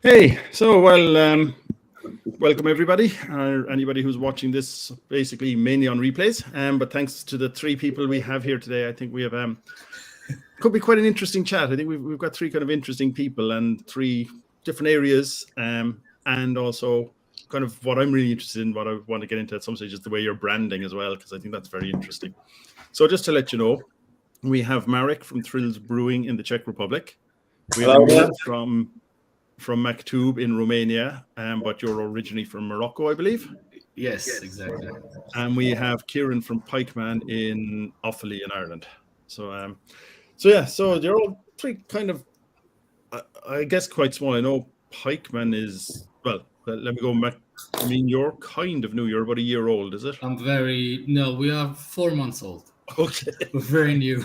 Hey, welcome everybody, or anybody who's watching this basically mainly on replays. But thanks to the three people we have here today, I think we have could be quite an interesting chat. I think we've got three kind of interesting people and three different areas, and also kind of what I'm really interested in, what I want to get into at some stage is the way you're branding as well, because I think that's very interesting. So just to let you know, we have Marek from Thrills Brewing in the Czech Republic. We have Emil from Maktoob in Romania, but you're originally from Morocco, I believe. Yes, exactly. And we have Kieran from Pikeman in Offaly in Ireland. So they're all three kind of, I guess, quite small. I know Pikeman is, well, let me go back. I mean, you're kind of new. You're about a year old, is it? We are 4 months old. Okay. We're very new.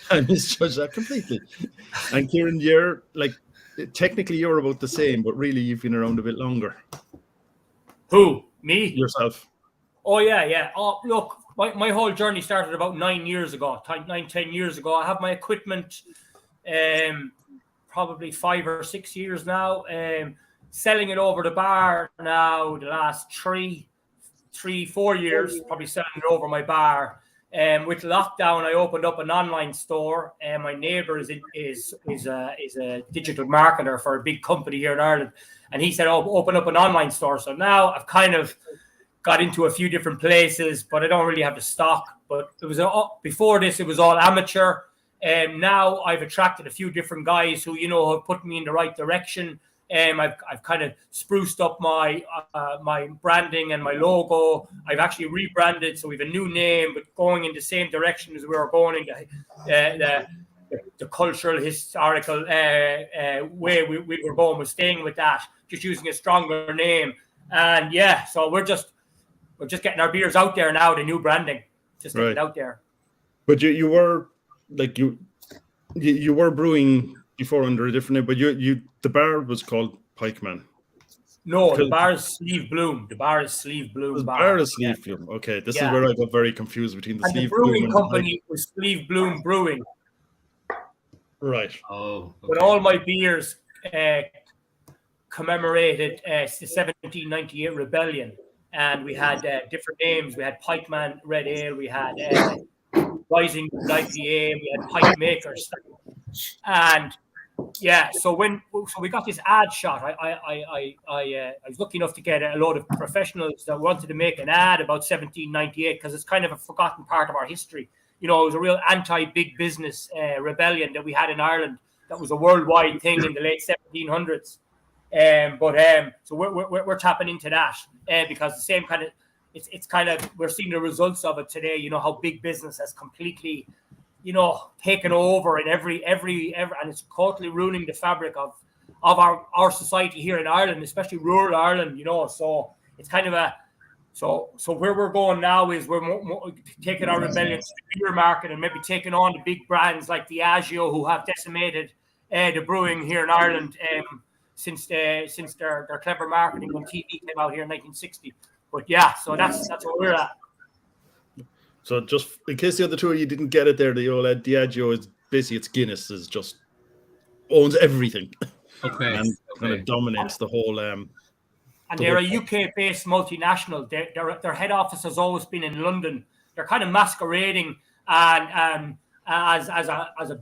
I misjudged that completely. And Kieran, you're like, technically you're about the same, but really you've been around a bit longer. Who? Me? Yourself. Oh, yeah. Oh, look, my whole journey started about 9 years ago, 10 years ago. I have my equipment probably 5 or 6 years now. Selling it over the bar now the last 3, 4 years, probably selling it over my bar. With lockdown, I opened up an online store, and my neighbour is a digital marketer for a big company here in Ireland, and he said, "Oh, open up an online store." So now I've kind of got into a few different places, but I don't really have the stock. But it was before this, it was all amateur, and now I've attracted a few different guys who have put me in the right direction. I've kind of spruced up my branding and my logo. I've actually rebranded, so we have a new name, but going in the same direction as we were going in the cultural, historical way we were going. We're staying with that, just using a stronger name. And yeah, so we're just getting our beers out there now. The new branding, just getting it out there. But you were like you were brewing before under a different name, but the bar was called Pikeman. No, the bar is Sleeve Bloom. The bar is Sleeve Bloom. The bar is Sleeve Bloom. Okay, this is where I got very confused between the Sleeve Bloom and the brewing company was Sleeve Bloom Brewing. Right. Oh. Okay. But all my beers commemorated the 1798 rebellion, and we had different names. We had Pikeman Red Ale. We had Rising IPA. We had Pike Makers, and so we got this ad shot. I was lucky enough to get a lot of professionals that wanted to make an ad about 1798 because it's kind of a forgotten part of our history. It was a real anti-big business rebellion that we had in Ireland. That was a worldwide thing in the late 1700s. So we're tapping into that because the same kind of it's kind of we're seeing the results of it today. How big business has completely taken over in every and it's totally ruining the fabric of our society here in Ireland, especially rural Ireland. So it's kind of so where we're going now is we're taking our rebellion to the beer market and maybe taking on the big brands like Diageo, who have decimated the brewing here in Ireland since their clever marketing when TV came out here in 1960. But yeah, so that's where we're at. So just in case the other two of you didn't get it there, the old Diageo is basically it's Guinness is just owns everything. Okay. And kind of dominates the whole. And they're a UK-based multinational. Their head office has always been in London. They're kind of masquerading and as a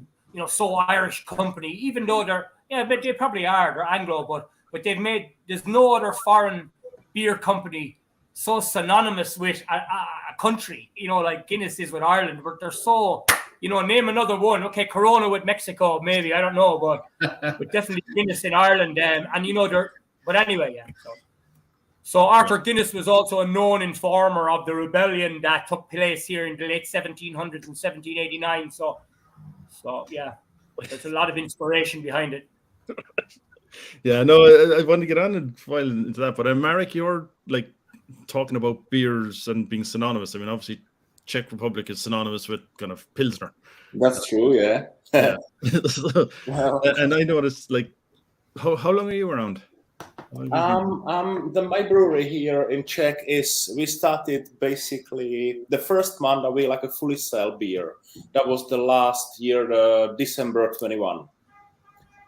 so Irish company, even though but they probably are. They're Anglo, but there's no other foreign beer company so synonymous with a country, like Guinness is with Ireland. But they're so, name another one. Okay, Corona with Mexico, maybe, I don't know, but definitely Guinness in Ireland. But anyway, yeah. So Arthur Guinness was also a known informer of the rebellion that took place here in the late 1700s and 1789. So yeah, there's a lot of inspiration behind it. Yeah, no, I want to get on and file into that, but Marek, you're like talking about beers and being synonymous. I mean, obviously, Czech Republic is synonymous with kind of Pilsner. That's true, yeah. And I noticed, like, how long are you around? My brewery here in Czech we started basically the first month that we like a fully sell beer. That was the last year, December 21.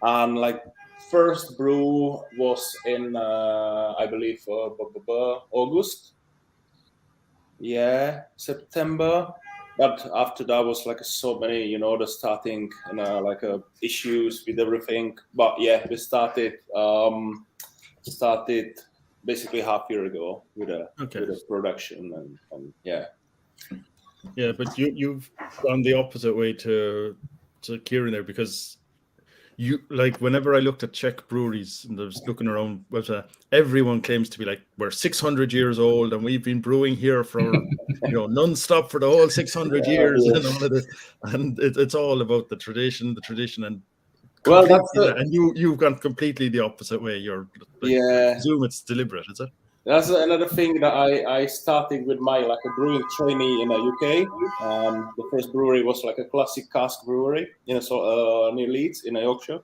And like first brew was in, I believe, August. Yeah, September. But after that was like so many, the starting, issues with everything. But yeah, we started basically half year ago with a production and yeah. Yeah, but you've gone the opposite way to Kieran there, because you, like, whenever I looked at Czech breweries and I was looking around, everyone claims to be like, we're 600 years old and we've been brewing here for non-stop for the whole 600 years and all of this, and it's all about the tradition and and you've gone completely the opposite way. You're like, I presume it's deliberate, is it? That's another thing that I started with my a brewing trainee in the UK. The first brewery was like a classic cask brewery, near Leeds in Yorkshire.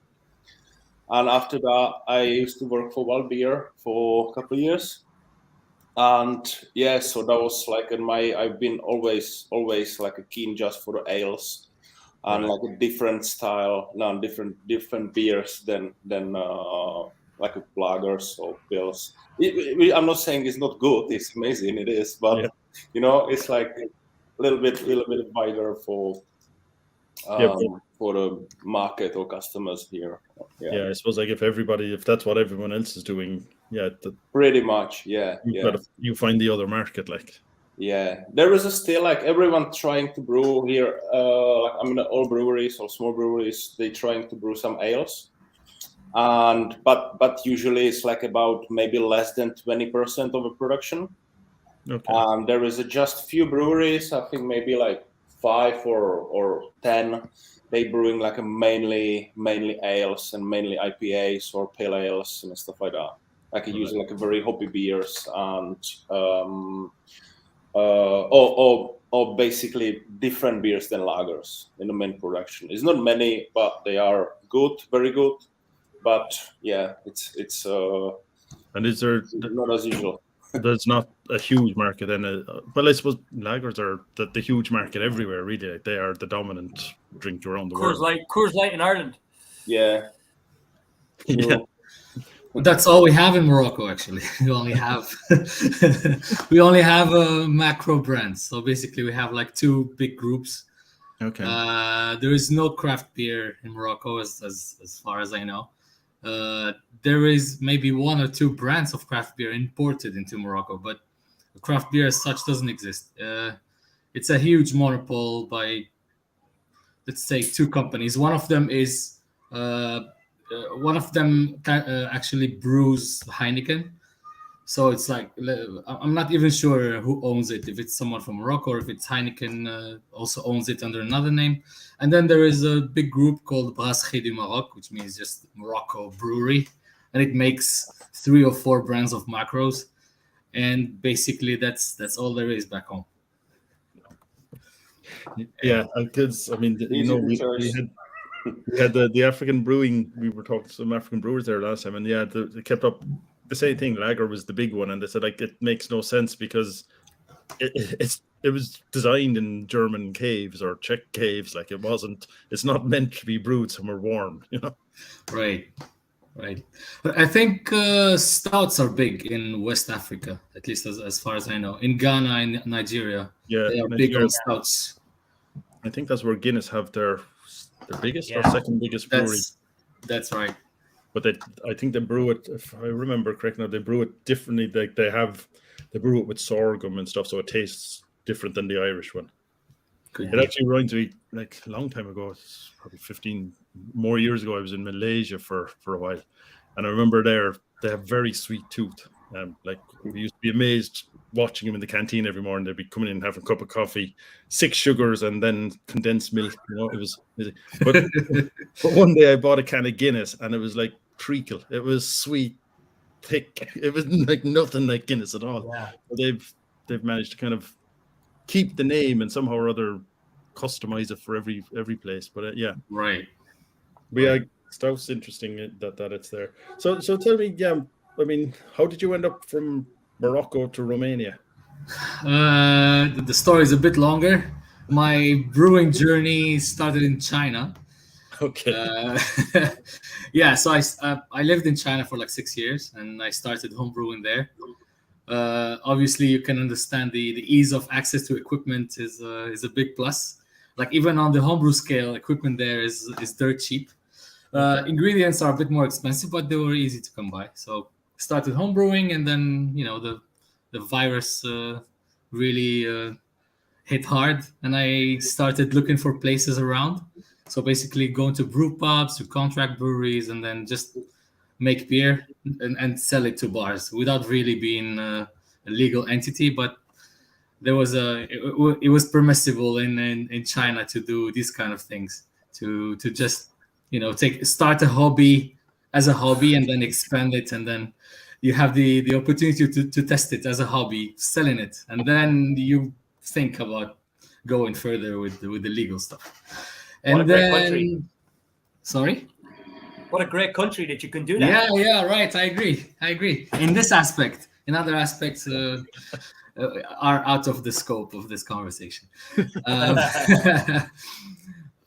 And after that, I used to work for Wild Beer for a couple of years. And yeah, so that was like I've been always like a keen just for the ales and like a different style, different beers than like a lagers or pils. I'm not saying it's not good; it's amazing. It is, but it's like a little bit wider for the market or customers here. Yeah, I suppose like if that's what everyone else is doing, pretty much, you find the other market, like. Yeah, there is still like everyone trying to brew here. All breweries or small breweries, they trying to brew some ales. But usually it's like about maybe less than 20% of the production. Okay. There is just few breweries, I think maybe like 5 or 10. They brewing like mainly ales and mainly IPAs or pale ales and stuff like that. Like using like a very hoppy beers and or basically different beers than lagers in the main production. It's not many, but they are good, very good. But yeah, it's and is there not as usual? There's not a huge market in it. Well, I suppose lagers are the huge market everywhere. Really, they are the dominant drink around the world. Coors Light in Ireland. Yeah. Yeah. That's all we have in Morocco. Actually, we only have macro brands. So basically, we have like 2 big groups. Okay. There is no craft beer in Morocco, as far as I know. There is maybe 1 or 2 brands of craft beer imported into Morocco, but craft beer as such doesn't exist. It's a huge monopoly by, let's say, 2 companies. One of them actually brews Heineken. So it's like, I'm not even sure who owns it, if it's someone from Morocco or if it's Heineken also owns it under another name. And then there is a big group called Brasserie du Maroc, which means just Morocco Brewery. And it makes 3 or 4 brands of macros. And basically that's all there is back home. Yeah, because we had the African brewing. We were talking to some African brewers there last time, and they kept up the same thing. Lager was the big one, and they said like it makes no sense because it was designed in German caves or Czech caves. Like it's not meant to be brewed somewhere warm, Right. I think stouts are big in West Africa, at least as far as I know. In Ghana and Nigeria, they are big on stouts. I think that's where Guinness have their biggest or second biggest brewery. That's right. But I think they brew it, if I remember correctly, they brew it differently. They brew it with sorghum and stuff, so it tastes different than the Irish one. It actually reminds me, like a long time ago, it's probably 15 more years ago, I was in Malaysia for a while. And I remember they have very sweet tooth. Like we used to be amazed watching them in the canteen every morning. They'd be coming in, having a cup of coffee, 6 sugars, and then condensed milk. It was busy. But one day I bought a can of Guinness, and it was like treacle. It was sweet, thick. It was like nothing like Guinness at all. Yeah. They've managed to kind of keep the name and somehow or other customize it for every place. But right. Stout's interesting that it's there. So tell me, how did you end up from Morocco to Romania? The story is a bit longer. My brewing journey started in China. Okay. Yeah, so I lived in China for like 6 years, and I started homebrewing there. Obviously, you can understand the ease of access to equipment is a big plus. Like even on the homebrew scale, equipment there is dirt cheap. Ingredients are a bit more expensive, but they were easy to come by. So started homebrewing, and then the virus really hit hard, and I started looking for places around. So basically going to brew pubs, to contract breweries, and then just make beer and sell it to bars without really being a legal entity. But there was it was permissible in China to do these kind of things, to just start a hobby as a hobby and then expand it, and then you have the opportunity to test it as a hobby, selling it, and then you think about going further with the legal stuff. And What a great country. Sorry? What a great country that you can do that. Yeah, right. I agree. In this aspect, in other aspects are out of the scope of this conversation.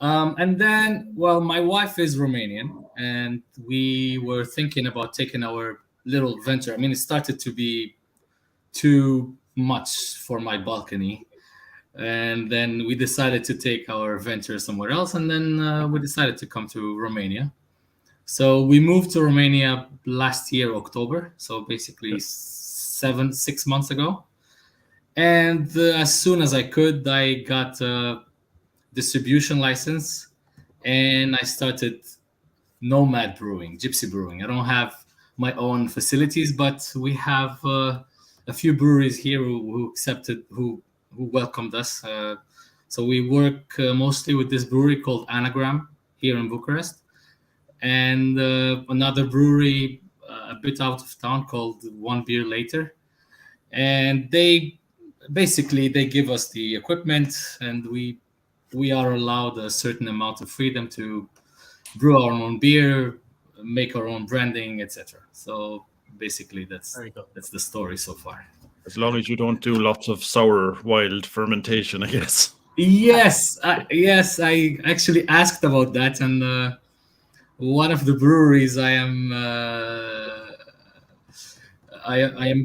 And then, well, my wife is Romanian, and we were thinking about taking our little venture. I mean, it started to be too much for my balcony. And then we decided to take our venture somewhere else, and then we decided to come to Romania. So we moved to Romania last year, October. So basically 6 months ago. And as soon as I could, I got a distribution license, and I started Nomad Brewing, Gypsy Brewing. I don't have my own facilities, but we have a few breweries here who welcomed us. So we work mostly with this brewery called Anagram here in Bucharest, and another brewery a bit out of town called One Beer Later. And they give us the equipment, and we are allowed a certain amount of freedom to brew our own beer, make our own branding, etc. So basically that's the story so far. As long as you don't do lots of sour wild fermentation, I guess. Yes, I actually asked about that, and one of the breweries I am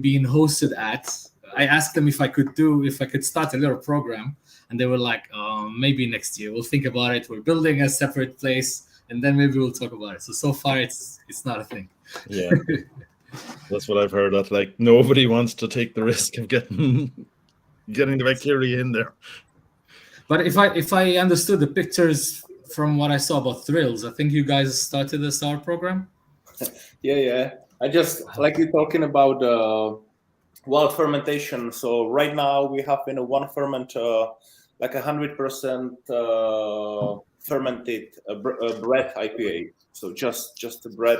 being hosted at, I asked them if I could start a little program, and they were like, maybe next year. We'll think about it. We're building a separate place, and then maybe we'll talk about it. So far it's not a thing. Yeah. That's what I've heard. That like nobody wants to take the risk of getting the bacteria in there. But if I understood the pictures from what I saw about Thrills, I think you guys started a sour program. Yeah. I just like you talking about wild fermentation. So right now we have in a one ferment like 100% fermented bread IPA. So just the bread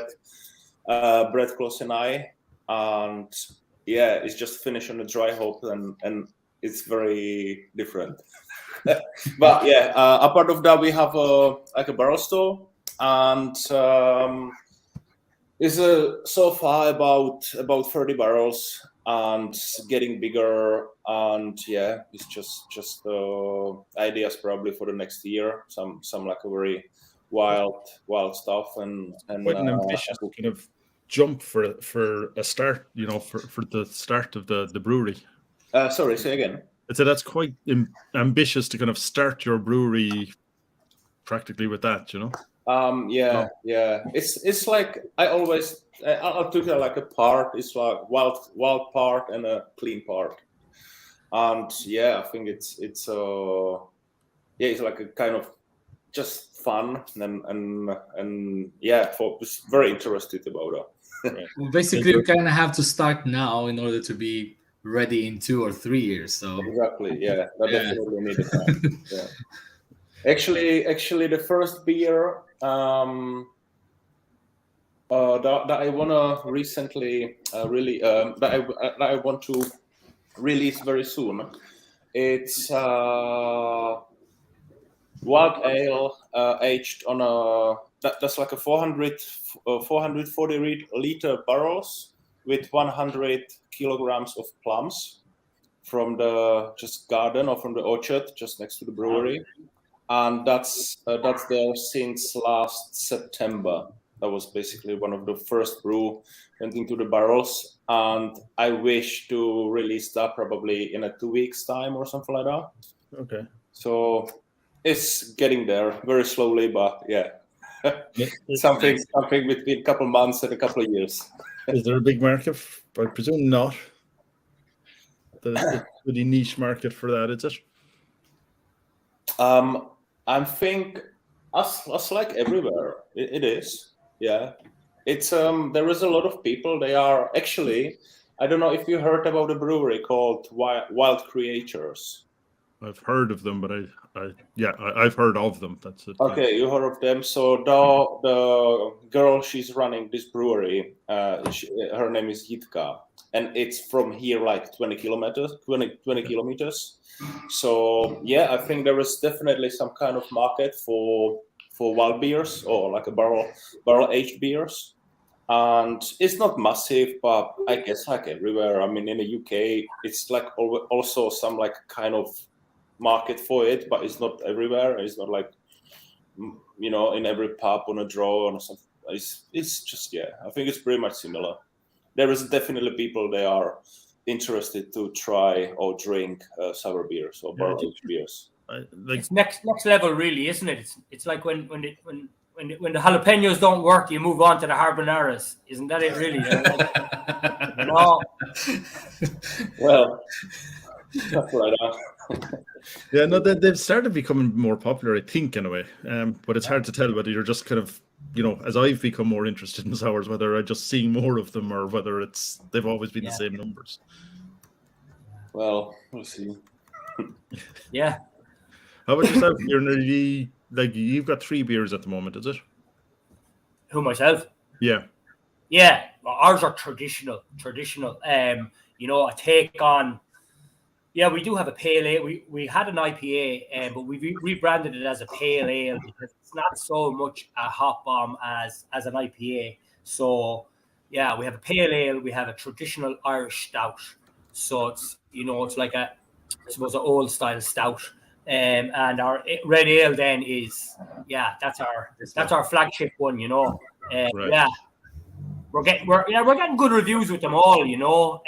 close an eye, and yeah, it's just finished on a dry hop, and it's very different. But yeah, apart of that, we have like a barrel store, and it's so far about 30 barrels and getting bigger. And yeah, it's just ideas probably for the next year. Some like a very wild stuff, and quite an ambitious kind of jump for a start, for the start of the brewery. Sorry, say again. I'd say that's quite ambitious to kind of start your brewery practically with that, Yeah. It's like I'll take it like a part. It's like wild part and a clean part, and yeah, I think it's it's like a kind of just fun and yeah, was very interested about that. Well, basically, you kind of have to start now in order to be ready in 2 or 3 years. So exactly, yeah, that definitely needed time. Yeah. Actually, the first beer that I wanna recently that I want to release very soon. It's wild ale aged on that's like a 440 liter barrels with 100 kilograms of plums from the just garden or from the orchard just next to the brewery. and that's there since last September. That was basically one of the first brew went into the barrels, and I wish to release that probably in a 2 weeks time or something like that. Okay. So it's getting there very slowly, but yeah, something between a couple months and a couple of years. Is there a big market? I presume not. It's a pretty niche market for that, is it? I think us like everywhere, it is. Yeah, it's there is a lot of people. They are actually. I don't know if you heard about a brewery called Wild Creators. I've heard of them, but I've heard of them. That's it. Okay, you heard of them. So the girl, she's running this brewery. Her name is Jitka, and it's from here like 20 kilometers. So yeah, I think there is definitely some kind of market for wild beers or like a barrel aged beers, and it's not massive, but I guess like everywhere. I mean, in the UK, it's like also some like kind of market for it, but it's not everywhere. It's not like, you know, in every pub on a draw or something. It's just, yeah, I think it's pretty much similar. There is definitely people they are interested to try or drink sour beers or barrel aged beers. It's next level, really, isn't it? It's like when the jalapenos don't work, you move on to the habaneros. Isn't that it, really? You know? Well, that's right. Yeah, no, they've started becoming more popular, I think, in a way. But it's hard to tell whether you're just kind of, you know, as I've become more interested in sours, whether I'm just seeing more of them or whether they've always been the same numbers. Well, we'll see. Yeah. How about yourself? You're nearly, like, you've got 3 beers at the moment, is it? Who, myself? Yeah. Yeah, ours are traditional. You know, I take on. Yeah, we do have a pale ale. We had an IPA, but we rebranded it as a pale ale because it's not so much a hop bomb as an IPA. So yeah, we have a pale ale. We have a traditional Irish stout. So it's, you know, it's like I suppose an old style stout. And our red ale then is, yeah, that's our flagship one. You know, Right. yeah, we're getting good reviews with them all. You know.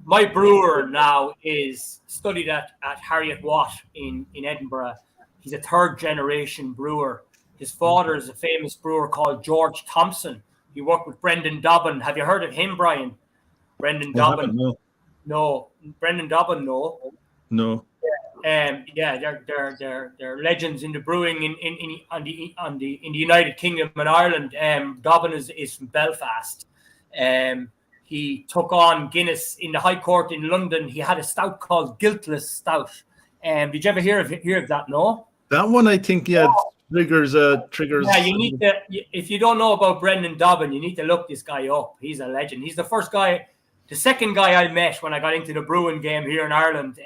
My brewer now is studied at Harriet Watt in Edinburgh. He's a 3rd generation brewer. His father is a famous brewer called George Thompson. He worked with Brendan Dobbin. Have you heard of him, Brian? Brendan Dobbin? No. Brendan Dobbin, no. No. Yeah, they're legends in the brewing in the United Kingdom and Ireland. Dobbin is from Belfast. He took on Guinness in the High Court in London. He had a stout called Guiltless Stout. Did you ever hear of that? No. That one, I think, yeah, triggers. Yeah, you need to. If you don't know about Brendan Dobbin, you need to look this guy up. He's a legend. He's the second guy I met when I got into the brewing game here in Ireland.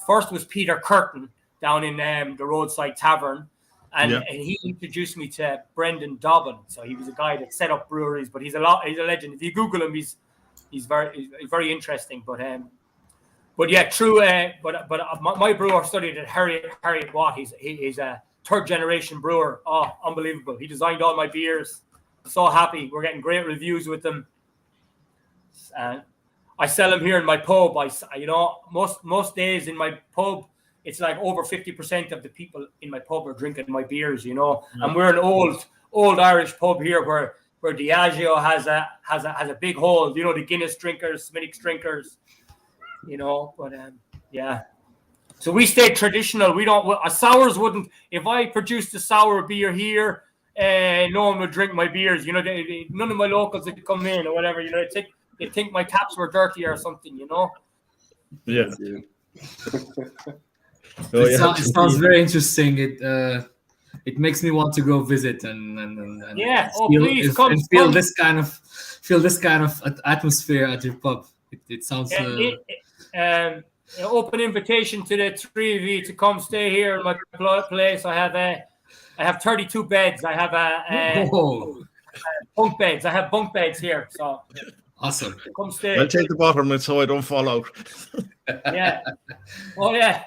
First was Peter Curtin down in the Roadside Tavern. And he introduced me to Brendan Dobbin. So he was a guy that set up breweries, but he's a legend. If you Google him, he's very interesting. But yeah, true. But my brewer studied at Harriet Watt. He's a 3rd generation brewer. Oh, unbelievable! He designed all my beers. So happy. We're getting great reviews with them. I sell them here in my pub. Most days in my pub, it's like over 50% of the people in my pub are drinking my beers, you know. And we're an old Irish pub here where Diageo has a big hold, you know, the Guinness drinkers, Smithwick's drinkers, you know. But yeah, so we stay traditional. We don't. Sours wouldn't. If I produced a sour beer here, no one would drink my beers. You know, none of my locals would come in or whatever. You know, they think my taps were dirty or something. You know. Yeah. It sounds very interesting. It makes me want to go visit and feel this kind of atmosphere at your pub. It sounds. Open invitation to the 3 of you to come stay here in my place. I have 32 beds. I have bunk beds. I have bunk beds here. So awesome. Come stay. I'll take the bottom so I don't fall out. Yeah. Oh yeah.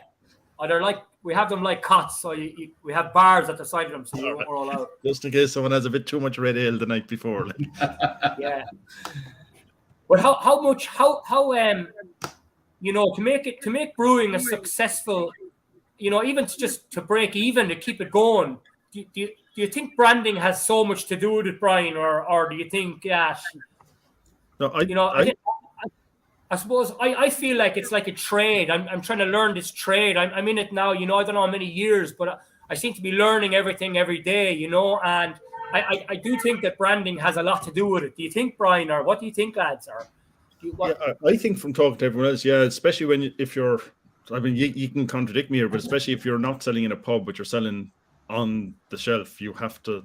They're like we have them like cots, so we have bars at the side of them, so you won't roll out. Just in case someone has a bit too much red ale the night before. Like. Yeah. But how you know, to make brewing a successful, you know, even to break even, to keep it going, do you think branding has so much to do with it, Brian, or do you think that? No, I suppose I feel like it's like a trade. I'm trying to learn this trade. I'm in it now, you know. I don't know how many years, but I seem to be learning everything every day, you know. And I do think that branding has a lot to do with it. Do you think, Brian, or what do you think, lads? I think from talking to everyone else, yeah, especially if you're, I mean, you can contradict me here, but especially if you're not selling in a pub, but you're selling on the shelf, you have to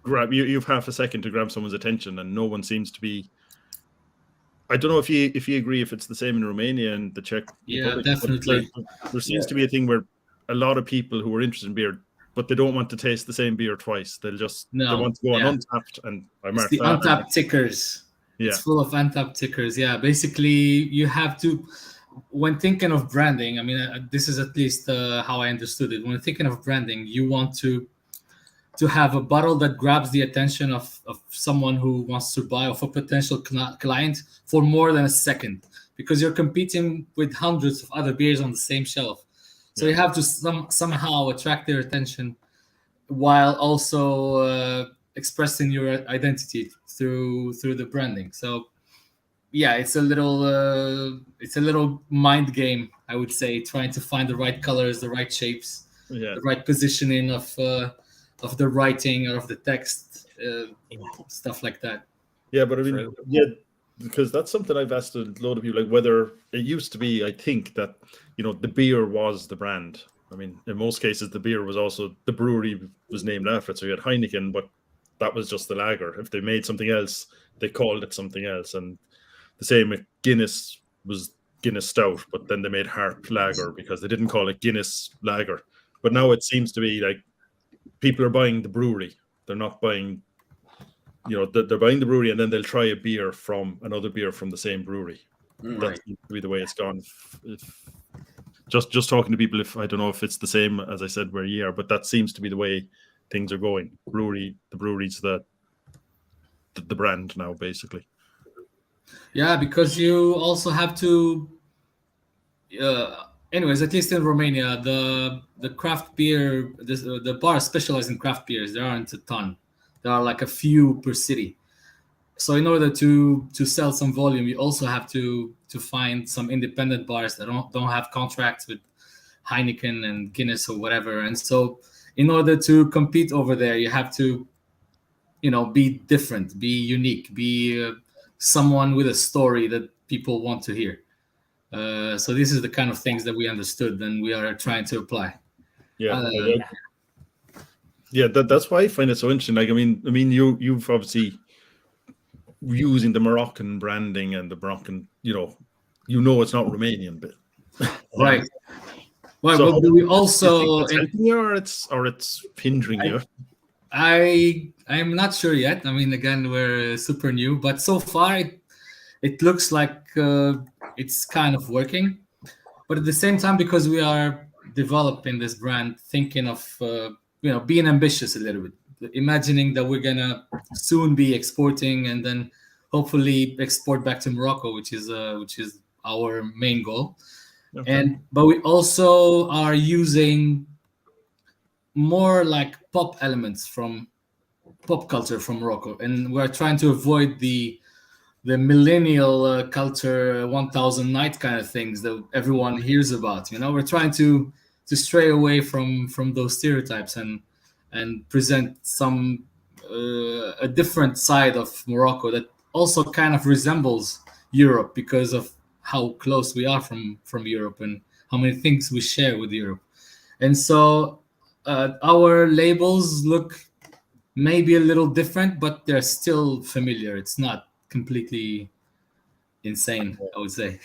grab. You've half a second to grab someone's attention, and no one seems to be. I don't know if you agree if it's the same in Romania and the Czech Republic, definitely. There seems to be a thing where a lot of people who are interested in beer, but they don't want to taste the same beer twice. They want to go on Untapped, and it's the Untapped tickers. Yeah. It's full of Untapped tickers. Yeah, basically you have to, when thinking of branding, I mean, this is at least how I understood it. When thinking of branding, you want to have a bottle that grabs the attention of someone who wants to buy, of a potential client, for more than a second, because you're competing with hundreds of other beers on the same shelf. So you have to somehow attract their attention while also expressing your identity through the branding. So yeah, it's a little mind game, I would say, trying to find the right colors, the right shapes, the right positioning of the writing or of the text, stuff like that. Yeah, but I mean, because that's something I've asked a load of people, like whether it used to be, I think that, you know, the beer was the brand. I mean, in most cases, the beer was also, the brewery was named after it. So you had Heineken, but that was just the lager. If they made something else, they called it something else. And the same with Guinness was Guinness Stout, but then they made Harp Lager because they didn't call it Guinness Lager. But now it seems to be like people are buying the brewery. They're not buying, you know, they're buying the brewery and then they'll try another beer from the same brewery. That seems to be the way it's gone. Just talking to people, if I don't know if it's the same as I said where you are, but that seems to be the way things are going. The brewery's the brand now, basically. Yeah, because you also have to. Anyways, at least in Romania, the craft beer, the bars specialize in craft beers. There aren't a ton. There are like a few per city. So in order to sell some volume, you also have to find some independent bars that don't have contracts with Heineken and Guinness or whatever. And so in order to compete over there, you have to, you know, be different, be unique, be someone with a story that people want to hear. So this is the kind of things that we understood and we are trying to apply. That's why I find it so interesting. Like, I mean, you've obviously using the Moroccan branding and the Moroccan, you know, it's not Romanian, but right. Well, so but we also it's helping you or it's hindering you. I'm not sure yet. I mean, again, we're super new, but so far it looks like it's kind of working. But at the same time, because we are developing this brand, thinking of being ambitious a little bit, imagining that we're gonna soon be exporting and then hopefully export back to Morocco, which is our main goal. Okay. But we also are using more like pop elements from pop culture from Morocco, and we're trying to avoid the millennial culture 1000 night kind of things that everyone hears about. You know, we're trying to stray away from those stereotypes and present some a different side of Morocco that also kind of resembles Europe because of how close we are from Europe and how many things we share with Europe. And so our labels look maybe a little different, but they're still familiar. It's not completely insane, I would say.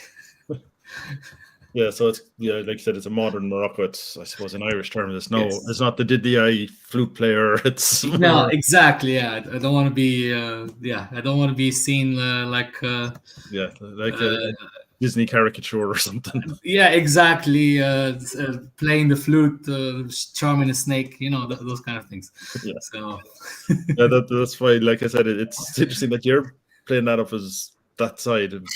Yeah, so it's like you said, it's a modern Morocco. It's, I suppose, an Irish term. It's not the Didi flute player. It's no, exactly. Yeah, I don't want to be. I don't want to be seen like. Disney caricature or something. Yeah, exactly. Playing the flute, charming a snake, those kind of things. Yeah. So Yeah, that's why, like I said, it's interesting that you're playing that up as that side, and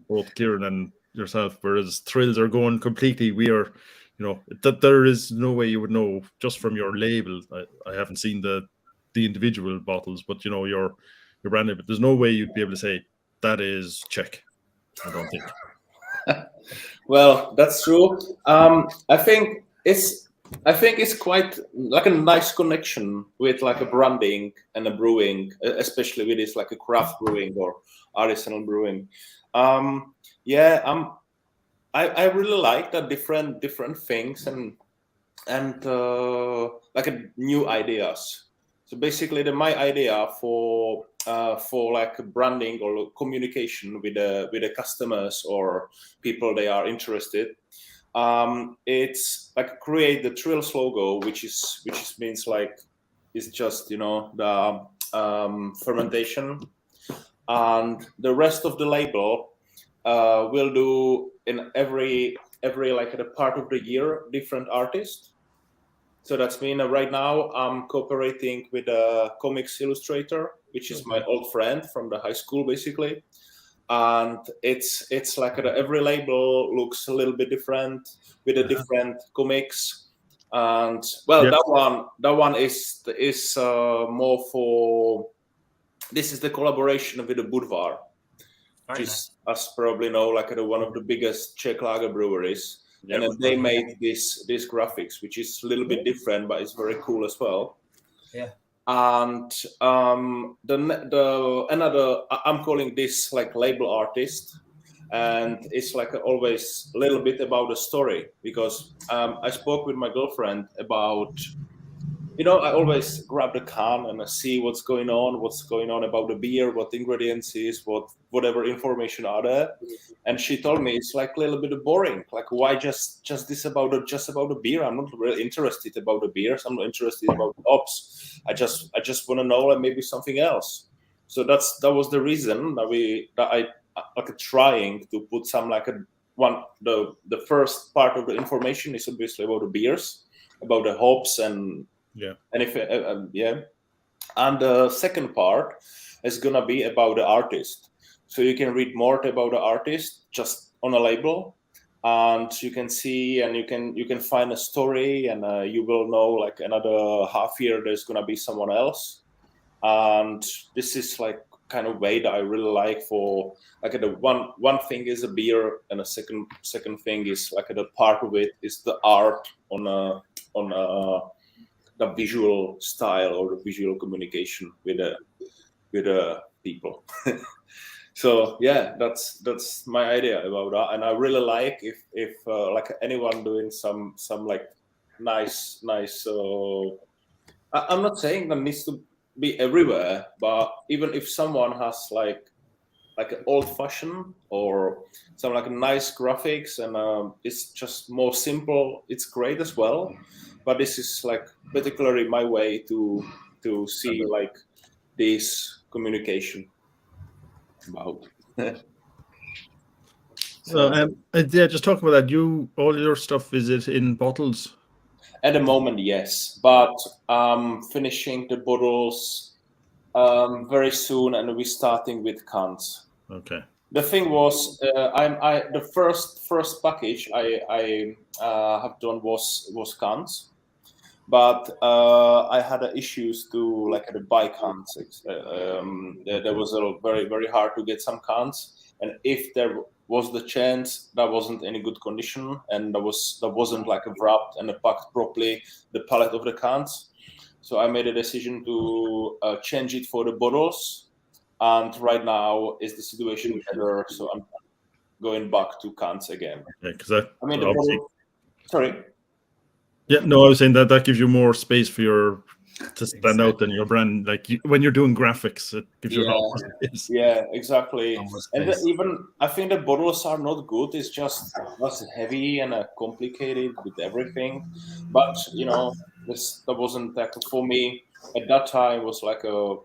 both Kieran and yourself, whereas Thrills are going completely. We are, that there is no way you would know just from your label. I haven't seen the individual bottles, but your brand name. But there's no way you'd be able to say that is Czech. I don't think. Well, that's true. I think it's quite like a nice connection with like a branding and a brewing, especially with this like a craft brewing or artisanal brewing. I really like that different things and like new ideas. So basically, my idea for like branding or communication with the customers or people they are interested, it's like create the Thrills logo, which means like it's just the fermentation, and the rest of the label will do in every like at a part of the year different artist. So that's mean right now I'm cooperating with a comics illustrator, which is my old friend from the high school, basically. And it's like every label looks a little bit different with a different comics. And well, Yeah. that one is more for, this is the collaboration with the Budvar, which is, as probably know, like one of the biggest Czech lager breweries. Yeah, and then they made this graphics, which is a little bit different, but it's very cool as well. Yeah. And the another, I'm calling this like label artist, and it's like always a little bit about the story, because I spoke with my girlfriend about, I always grab the can and I see what's going on about the beer, what ingredients is, whatever information are there. And she told me it's like a little bit boring. Like, why just this about the beer? I'm not really interested about the beers. I'm not interested about the hops. I just want to know like maybe something else. So that was the reason that I like trying to put some like the first part of the information is obviously about the beers, about the hops and and the second part is gonna be about the artist. So you can read more about the artist just on a label, and you can see and you can find a story, and you will know like another half year there's gonna be someone else. And this is like kind of way that I really like for like the one thing is a beer, and a second thing is like the part of it is the art on the visual style or the visual communication with the people. So yeah, that's my idea about that, and I really like if like anyone doing some like nice. I'm not saying that needs to be everywhere, but even if someone has like an old fashioned or some like nice graphics and it's just more simple, it's great as well. But this is like particularly my way to see like this communication about. So just talking about that, all your stuff, is it in bottles? At the moment, yes, but I'm finishing the bottles very soon, and we're starting with cans. Okay. The thing was, the first package I have done was cans, but I had issues to like buy cans. There was very very hard to get some cans, and if there was the chance, that wasn't any good condition, and that wasn't like wrapped and packed properly the pallet of the cans. So I made a decision to change it for the bottles, and right now is the situation better. So I'm going back to cans again. Yeah, because sorry. Yeah, no, I was saying that gives you more space for to stand out than your brand. Like when you're doing graphics, it gives you a lot more space. Yeah, exactly. And even I think the bottles are not good. It's just heavy and complicated with everything. But that wasn't like for me at that time. Was like the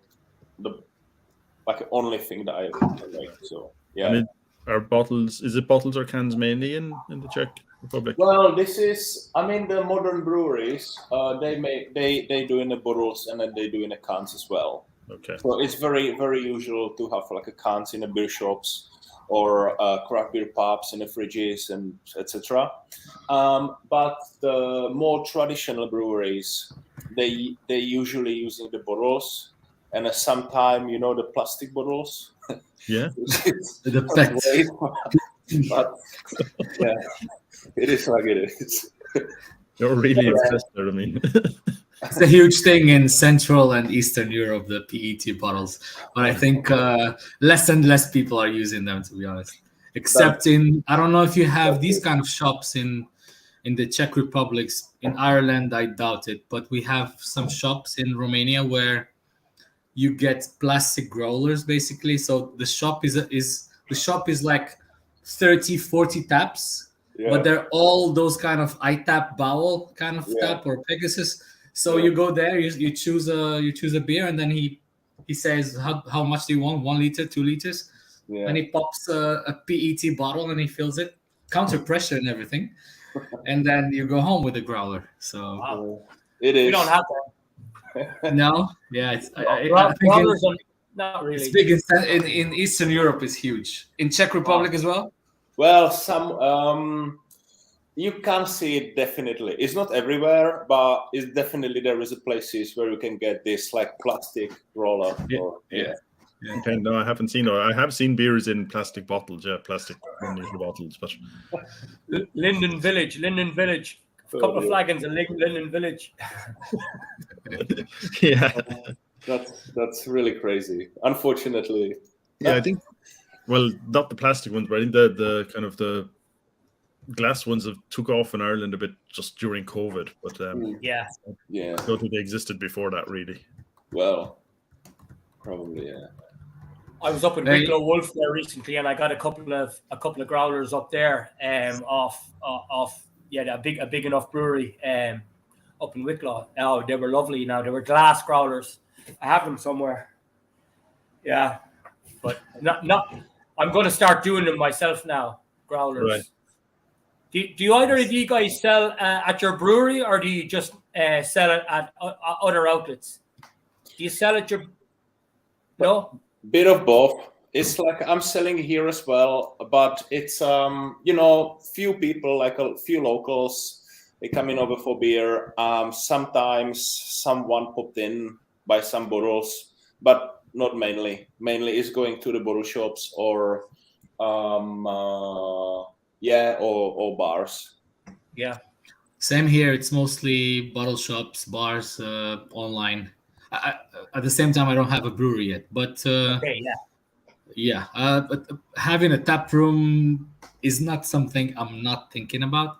only thing that I liked. So yeah. Are bottles? Is it bottles or cans mainly in the Czech Republic? Well, this is, I mean, the modern breweries, they do in the bottles and then they do in the cans as well. Okay. So it's very, very usual to have like a cans in the beer shops or craft beer pubs in the fridges and etc. But the more traditional breweries, they usually using the bottles, and sometimes the plastic bottles. Yeah. The pet. But yeah, it is like it is. You're really obsessed there, I mean. It's a huge thing in Central and Eastern Europe, the PET bottles. But I think less and less people are using them, to be honest. Except I don't know if you have these kind of shops in the Czech Republic. In Ireland, I doubt it. But we have some shops in Romania where you get plastic growlers, basically. So the shop is like 30, 40 taps. Yeah. But they're all those kind of iTap Bowel kind of tap or Pegasus. So you go there, you choose a beer, and then he says how much do you want, 1 liter, 2 liters, and he pops a PET bottle and he fills it, counter pressure and everything, and then you go home with a growler. So it is. We don't have that. No, yeah, I think not really. It's big in Eastern Europe. Is huge in Czech Republic as well. Well, some you can see it definitely. It's not everywhere, but it's definitely there is places where you can get this like plastic roller. Yeah. Okay, no, I haven't seen. I have seen beers in plastic bottles. Yeah, plastic bottles. But Linden Village. A couple of flagons in Linden Village. Yeah, that's really crazy. Unfortunately. Yeah, I think. Well, not the plastic ones, but I think the kind of the glass ones have took off in Ireland a bit just during COVID. But yeah, I don't think they existed before that, really. Well, probably, yeah. I was up in Wicklow Wolf there recently, and I got a couple of growlers up there, off a big enough brewery, up in Wicklow. Oh, they were lovely. Now they were glass growlers. I have them somewhere. Yeah, but not. I'm going to start doing them myself now. Growlers. Right. Do either of you guys sell at your brewery, or do you just sell it at other outlets? Do you sell at your? No. Bit of both. It's like I'm selling here as well, but it's few people, like a few locals, they come in over for beer. Sometimes someone popped in, buy some bottles, but not mainly. Mainly is going to the bottle shops or or bars. Yeah. Same here. It's mostly bottle shops, bars, online. At the same time, I don't have a brewery yet, but but having a tap room is not something I'm not thinking about.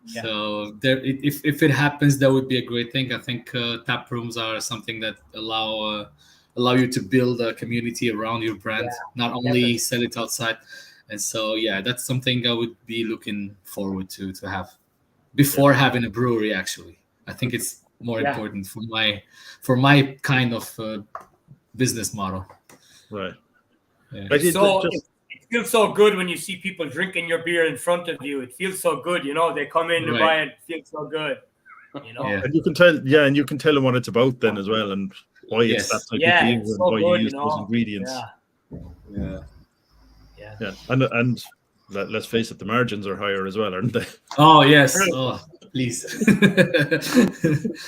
Yeah. So if it happens, that would be a great thing. I think tap rooms are something that allow you to build a community around your brand, not only sell it outside. And so, that's something I would be looking forward to have before having a brewery. Actually, I think it's more important for my kind of business model. Right. Yeah. It feels so good when you see people drinking your beer in front of you. It feels so good, they come in to buy it. It feels so good, Yeah. And you can tell, and you can tell them what it's about then as well, and why it's that type of beer and why you use those ingredients. Yeah. And let's face it, the margins are higher as well, aren't they? Oh yes. Oh, please.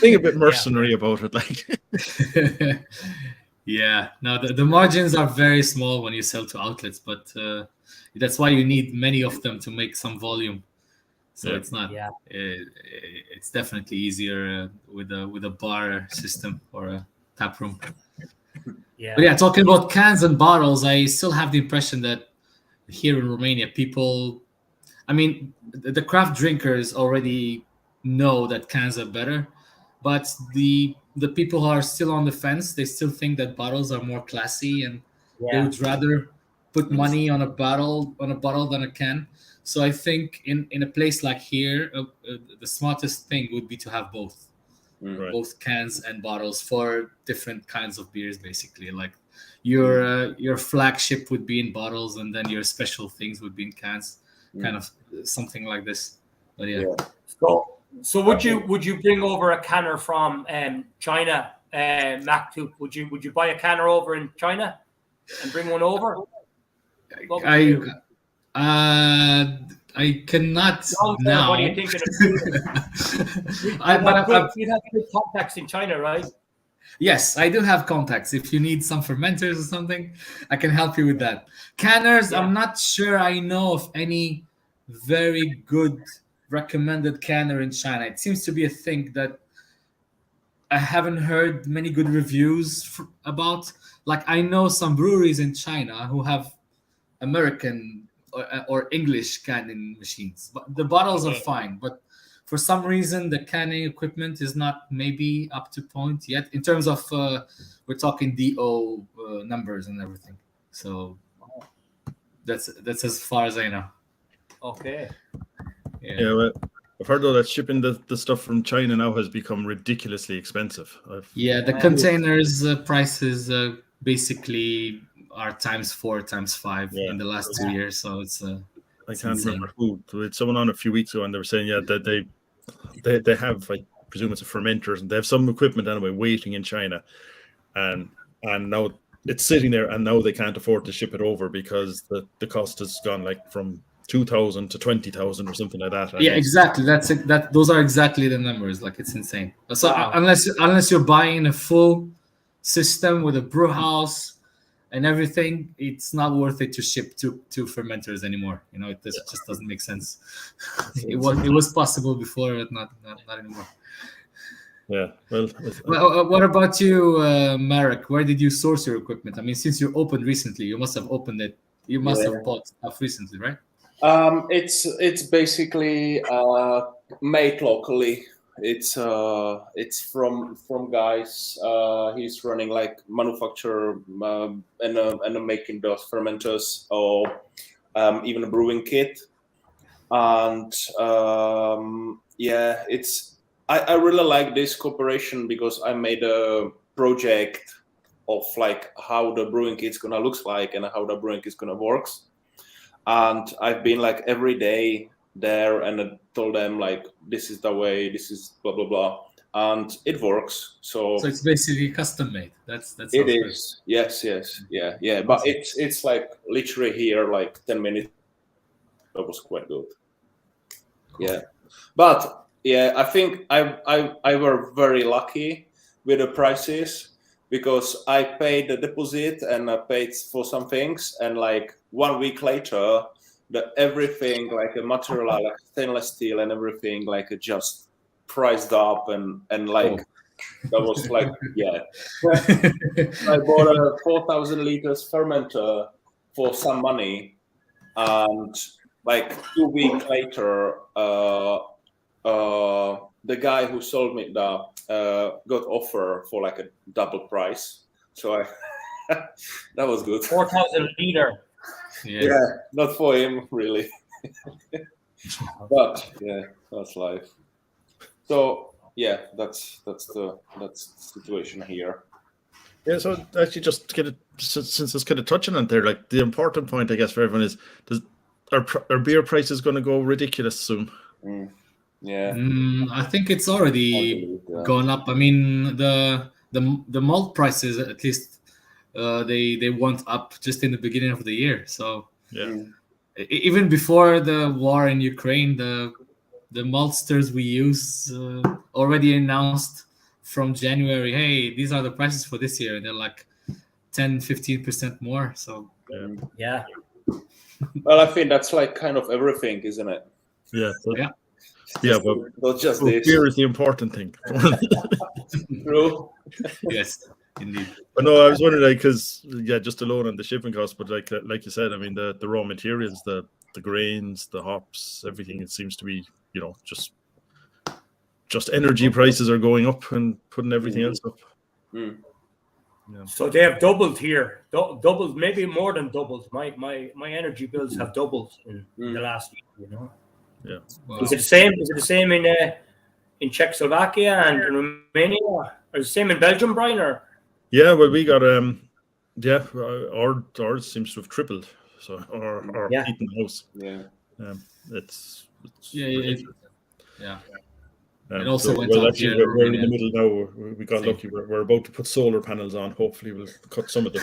Being a bit mercenary about it, like. No, the margins are very small when you sell to outlets, but that's why you need many of them to make some volume. So it's not. It's definitely easier with a bar system or a tap room. Yeah. But talking about cans and bottles, I still have the impression that here in Romania, people, I mean, the craft drinkers already know that cans are better, but the people who are still on the fence, they still think that bottles are more classy, and they would rather put money on a bottle than a can. So I think in a place like here, the smartest thing would be to have both cans and bottles for different kinds of beers. Basically, like your flagship would be in bottles, and then your special things would be in cans, kind of something like this. But yeah. So would you bring over a canner from China, Maktoob? Would you buy a canner over in China and bring one over? I cannot now. What are you thinking of? You have good contacts in China, right? Yes, I do have contacts. If you need some fermenters or something, I can help you with that. Canners, I'm not sure I know of any very good recommended canner in China. It seems to be a thing that I haven't heard many good reviews about. Like, I know some breweries in China who have American or English canning machines, but the bottles are fine. But for some reason, the canning equipment is not maybe up to point yet in terms of we're talking DO numbers and everything. So that's as far as I know. Okay. Yeah, well, I've heard though that shipping the stuff from China now has become ridiculously expensive. The containers prices basically are times 4, times 5 in the last 2 years. So it's I can't remember who. We had someone on a few weeks ago, and they were saying that they have, I presume it's a fermenters, and they have some equipment anyway waiting in China, and now it's sitting there, and now they can't afford to ship it over because the cost has gone like from 2,000 to 20,000 or something like that. Yeah, exactly. Those are exactly the numbers. Like, it's insane. So unless you're buying a full system with a brew house and everything, it's not worth it to ship two fermenters anymore. It just doesn't make sense. It was possible before, but not anymore. Yeah. Well, what about you, Marek? Where did you source your equipment? I mean, since you opened recently, you must have opened it. You must have bought stuff recently, right? It's basically made locally. It's from guys. He's running like manufacturer and making those fermenters or even a brewing kit. And I really like this cooperation because I made a project of like how the brewing kit's gonna look like and how the brewing kit's gonna works. And I've been like every day there and I told them like, this is the way, this is blah, blah, blah. And it works. So it's basically custom made. That's it is. Yes. Yeah. But it's like literally here, like 10 minutes. That was quite good. Cool. Yeah. But yeah, I think I were very lucky with the prices because I paid the deposit and I paid for some things, and like 1 week later, everything like a material like stainless steel and everything like just priced up and like that was like I bought a 4,000 liters fermenter for some money, and like 2 weeks later the guy who sold me that got offer for like a double price, so that was good. 4,000 liter. Yeah, not for him really. But yeah, that's life. So yeah, that's the situation here. Yeah, so actually just to get it, since it's kind of touching on there, like the important point I guess for everyone is, are beer prices going to go ridiculous soon? Yeah, I think it's already gone up. I mean, the malt prices, at least they went up just in the beginning of the year. So even before the war in Ukraine, the maltsters we use already announced from January, hey, these are the prices for this year. They're like 10-15% more. So yeah. Well, I think that's like kind of everything, isn't it? Yeah. Yeah, but not just this. Beer is the important thing. True. Yes, indeed. But no, I was wondering, like, because just alone on the shipping costs, but like you said, I mean, the raw materials, the grains, the hops, everything. It seems to be, just energy prices are going up and putting everything else up. Mm. Yeah. So they have doubled here, doubled, maybe more than doubled. My energy bills have doubled in the last year. Yeah. Wow. Is it the same? Is it the same in Czechoslovakia and in Romania? Or the same in Belgium, Brian? Or? Yeah, well, we got Yeah, ours seems to have tripled. So our Yeah. heat in the house. Yeah. It's Yeah. ridiculous. Yeah. It also went well, up actually, here in we're in the Romania. middle now. We got Same. lucky. We're about to put solar panels on. Hopefully, we'll cut some of the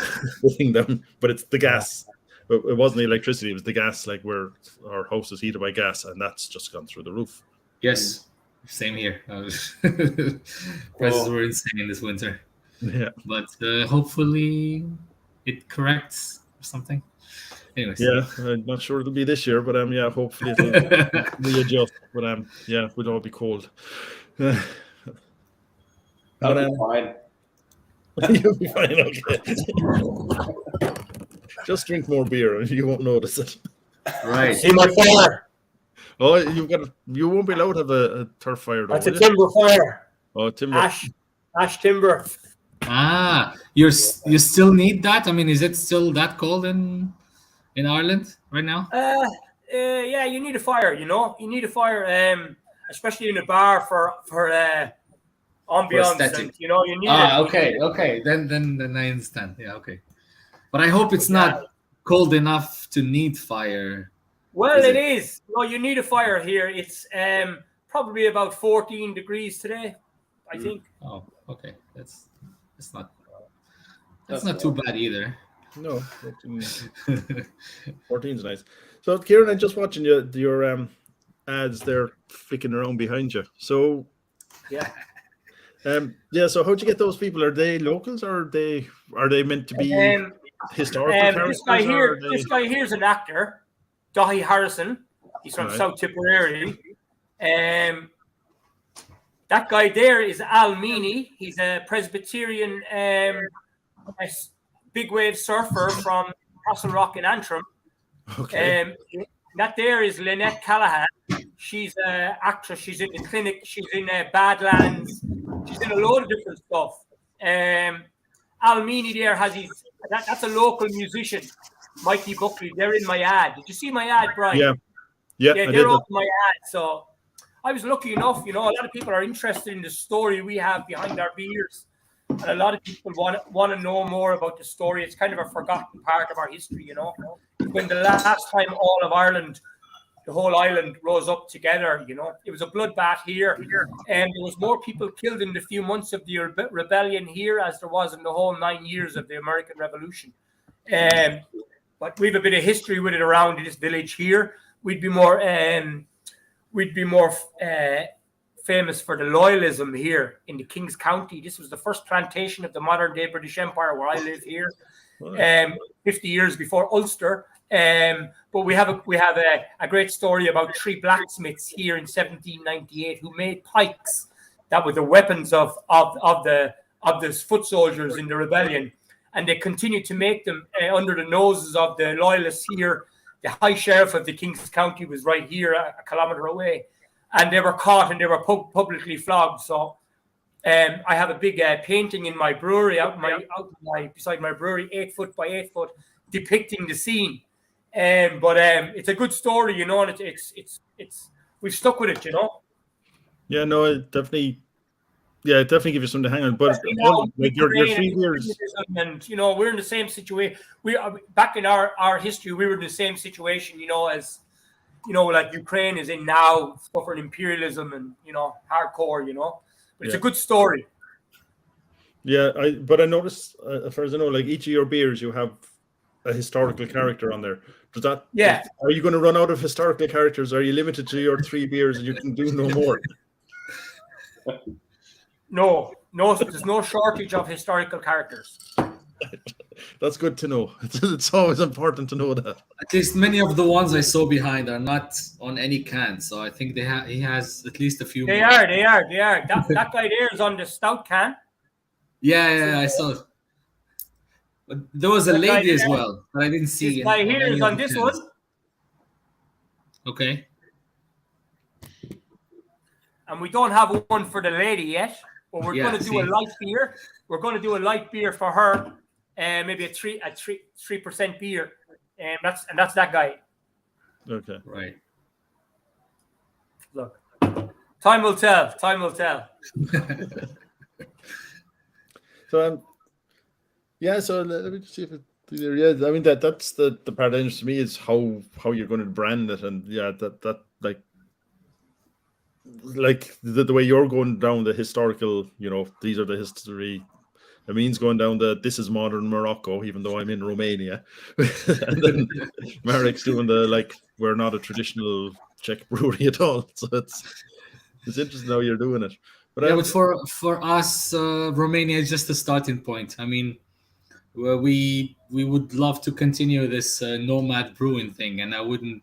thing down. But it's the gas. It wasn't the electricity. It was the gas. Like where our house is heated by gas, and that's just gone through the roof. Yes. Same here. Prices were insane this winter. Yeah. But hopefully it corrects or something. Anyways. Yeah, I'm not sure it'll be this year, but yeah, hopefully it'll readjust. But yeah, we'll all be cold. That'll be fine. You'll be fine. Okay. Just drink more beer, and you won't notice it. Right. See my fire? Oh, you won't be allowed to have a turf fire, though. That's a will you? timber fire. Oh, timber. Ash timber. You still need that? I mean, is it still that cold in Ireland right now? Yeah, you need a fire. You need a fire, especially in a bar for ambiance. aesthetic. And, you need it. Okay. Then I understand. Yeah, okay. But I hope it's not cold enough to need fire. Well, it is. You need a fire here. It's probably about 14 degrees today, I think. Oh, okay. That's not too bad either. No, 14's nice. So, Kieran, I'm just watching your ads there flicking around behind you. So, yeah. So how'd you get those people? Are they locals, or are they meant to be historical characters? This guy here's an actor, Dahi Harrison. He's from South Tipperary. That guy there is Al Meany. He's a Presbyterian big wave surfer from Castle Rock in Antrim. Okay. That there is Lynette Callahan. She's an actress. She's in the clinic. She's in Badlands. She's in a load of different stuff. Al Meany there that's a local musician, Mikey Buckley. They're in my ad. Did you see my ad, Brian? Yeah. They're all in my ad. So I was lucky enough. A lot of people are interested in the story we have behind our beers, and a lot of people want to know more about the story. It's kind of a forgotten part of our history. When the last time all of Ireland, the whole island, rose up together, it was a bloodbath here, and there was more people killed in the few months of the rebellion here as there was in the whole 9 years of the American Revolution. But we have a bit of history with it around this village here. We'd be more famous for the loyalism here in the King's County. This was the first plantation of the modern day British Empire where I live here, 50 years before Ulster. But we have a great story about 3 blacksmiths here in 1798 who made pikes that were the weapons of the foot soldiers in the rebellion, and they continued to make them under the noses of the loyalists here. The High Sheriff of the King's County was right here, a kilometre away, and they were caught and they were publicly flogged. So I have a big painting in my brewery beside my brewery, 8 foot by 8 foot, depicting the scene. But it's a good story, and it's we've stuck with it, Yeah, no, it definitely gives you something to hang on. But your 3 years, and we're in the same situation. We are back in our history. We were in the same situation, as like Ukraine is in now, suffering imperialism and hardcore, But it's a good story. Yeah, but I noticed, as far as I know, like each of your beers, you have a historical character on there. Does that? Yeah. Are you going to run out of historical characters? Or are you limited to your 3 beers and you can do no more? No, there's no shortage of historical characters. That's good to know. It's always important to know that. At least many of the ones I saw behind are not on any can, so I think he has at least a few. They more. are. That guy there is on the stout can. Yeah, I saw it. But there was a lady as well, but I didn't see. This guy here is on this one. Okay. And we don't have one for the lady yet, but we're going to do a light beer. We're going to do a light beer for her, maybe a 3% beer, and that's that guy. Okay. Right. Look, time will tell. So Yeah, so let me just see if it. Yeah, I mean that's the part that interests me is how you're going to brand it, and yeah, that like the way you're going down the historical, these are the history. It means going down this is modern Morocco, even though I'm in Romania, and then Marek's doing we're not a traditional Czech brewery at all. So it's interesting how you're doing it. But yeah, but for us, Romania is just a starting point. I mean, we would love to continue this Nomad brewing thing, and I wouldn't.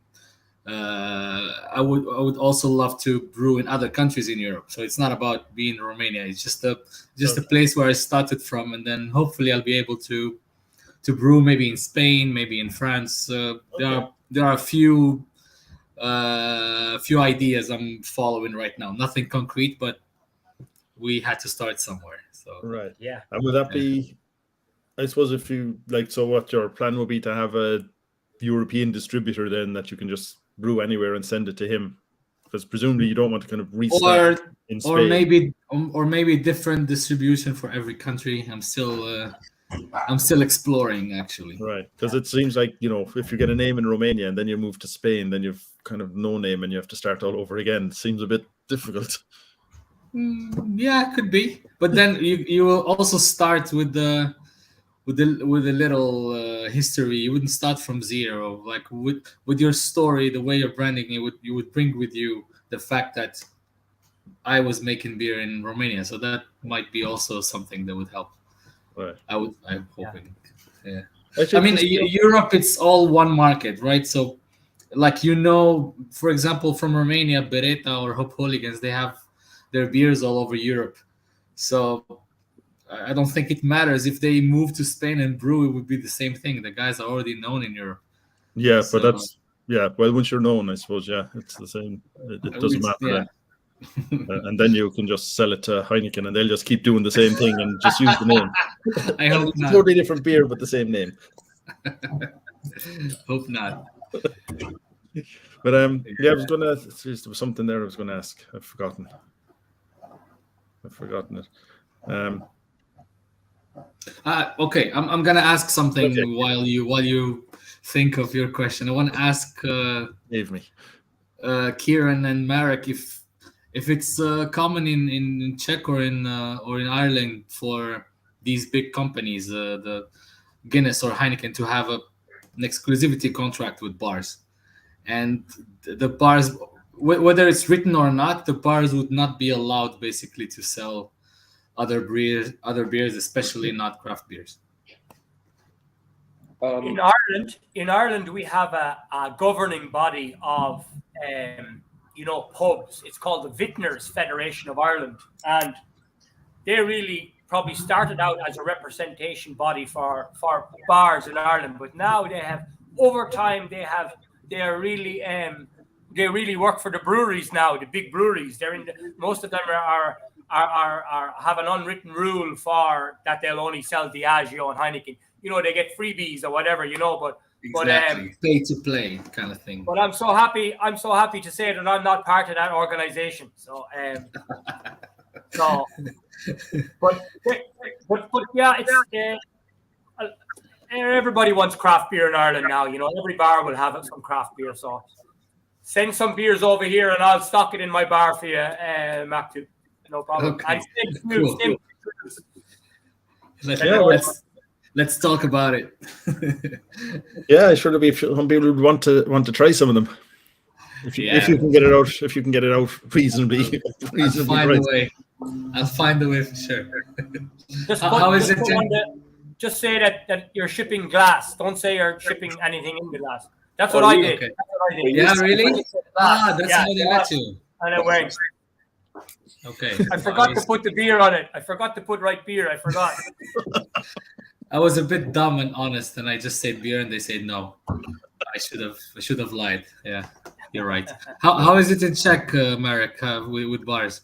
I would also love to brew in other countries in Europe. So it's not about being in Romania. It's just a place where I started from, and then hopefully I'll be able to brew maybe in Spain, maybe in France. There are a few ideas I'm following right now. Nothing concrete, but we had to start somewhere. So right, Yeah. And would that be? I suppose if you so what your plan would be to have a European distributor then that you can just brew anywhere and send it to him, because presumably you don't want to kind of restart in Spain. or maybe different distribution for every country. I'm still exploring, actually. Right, because it seems like if you get a name in Romania and then you move to Spain, then you've kind of no name and you have to start all over again. It seems a bit difficult. Yeah, it could be, but then you will also start with a little history. You wouldn't start from zero. Like with your story, the way you're branding, you would bring with you the fact that I was making beer in Romania, so that might be also something that would help. Right. I'm hoping. Yeah. Actually, I mean, Europe, it's all one market, right? So, for example, from Romania, Beretta or Hop Hooligans, they have their beers all over Europe. So I don't think it matters if they move to Spain and brew. It would be the same thing. The guys are already known in Europe. Yeah, so, but well, once you're known, I suppose, it's the same. It doesn't matter then. And then you can just sell it to Heineken and they'll just keep doing the same thing and just use the name. I hope it's not. a totally different beer, but the same name. Hope not. But I was gonna. There was something there I was gonna ask. I've forgotten it. Okay, I'm gonna ask something Okay. while you think of your question. I want to ask Kieran and Marek if it's common in Czech or in Ireland for these big companies, the Guinness or Heineken, to have an exclusivity contract with bars, and the bars, whether it's written or not, the bars would not be allowed basically to sell other beers, especially not craft beers. In Ireland, we have a governing body of pubs. It's called the Vintners Federation of Ireland, and they really probably started out as a representation body for bars in Ireland, but now they have, over time, they really work for the breweries now, the big breweries. Most of them have an unwritten rule for that they'll only sell Diageo and Heineken. They get freebies or whatever, but exactly. Pay to play kind of thing. But I'm so happy to say that I'm not part of that organization. So but yeah, it's everybody wants craft beer in Ireland now. Every bar will have some craft beer. So send some beers over here and I'll stock it in my bar for you, Maktoob. No problem. Okay. Cool. Let's talk about it. Yeah, sure. There'll be some people who want to try some of them. If you can get it out, reasonably. I'll find a way for sure. How is it? Just say that you're shipping glass. Don't say you're shipping anything in the glass. That's what I did. Okay. That's what I did. Yeah, really? That's how they let you. And I went. Okay. I forgot to put the beer on it. I forgot to put right beer. I forgot. I was a bit dumb and honest, and I just said beer, and they said no. I should have lied. Yeah, you're right. How is it in Czech, Marek, with bars?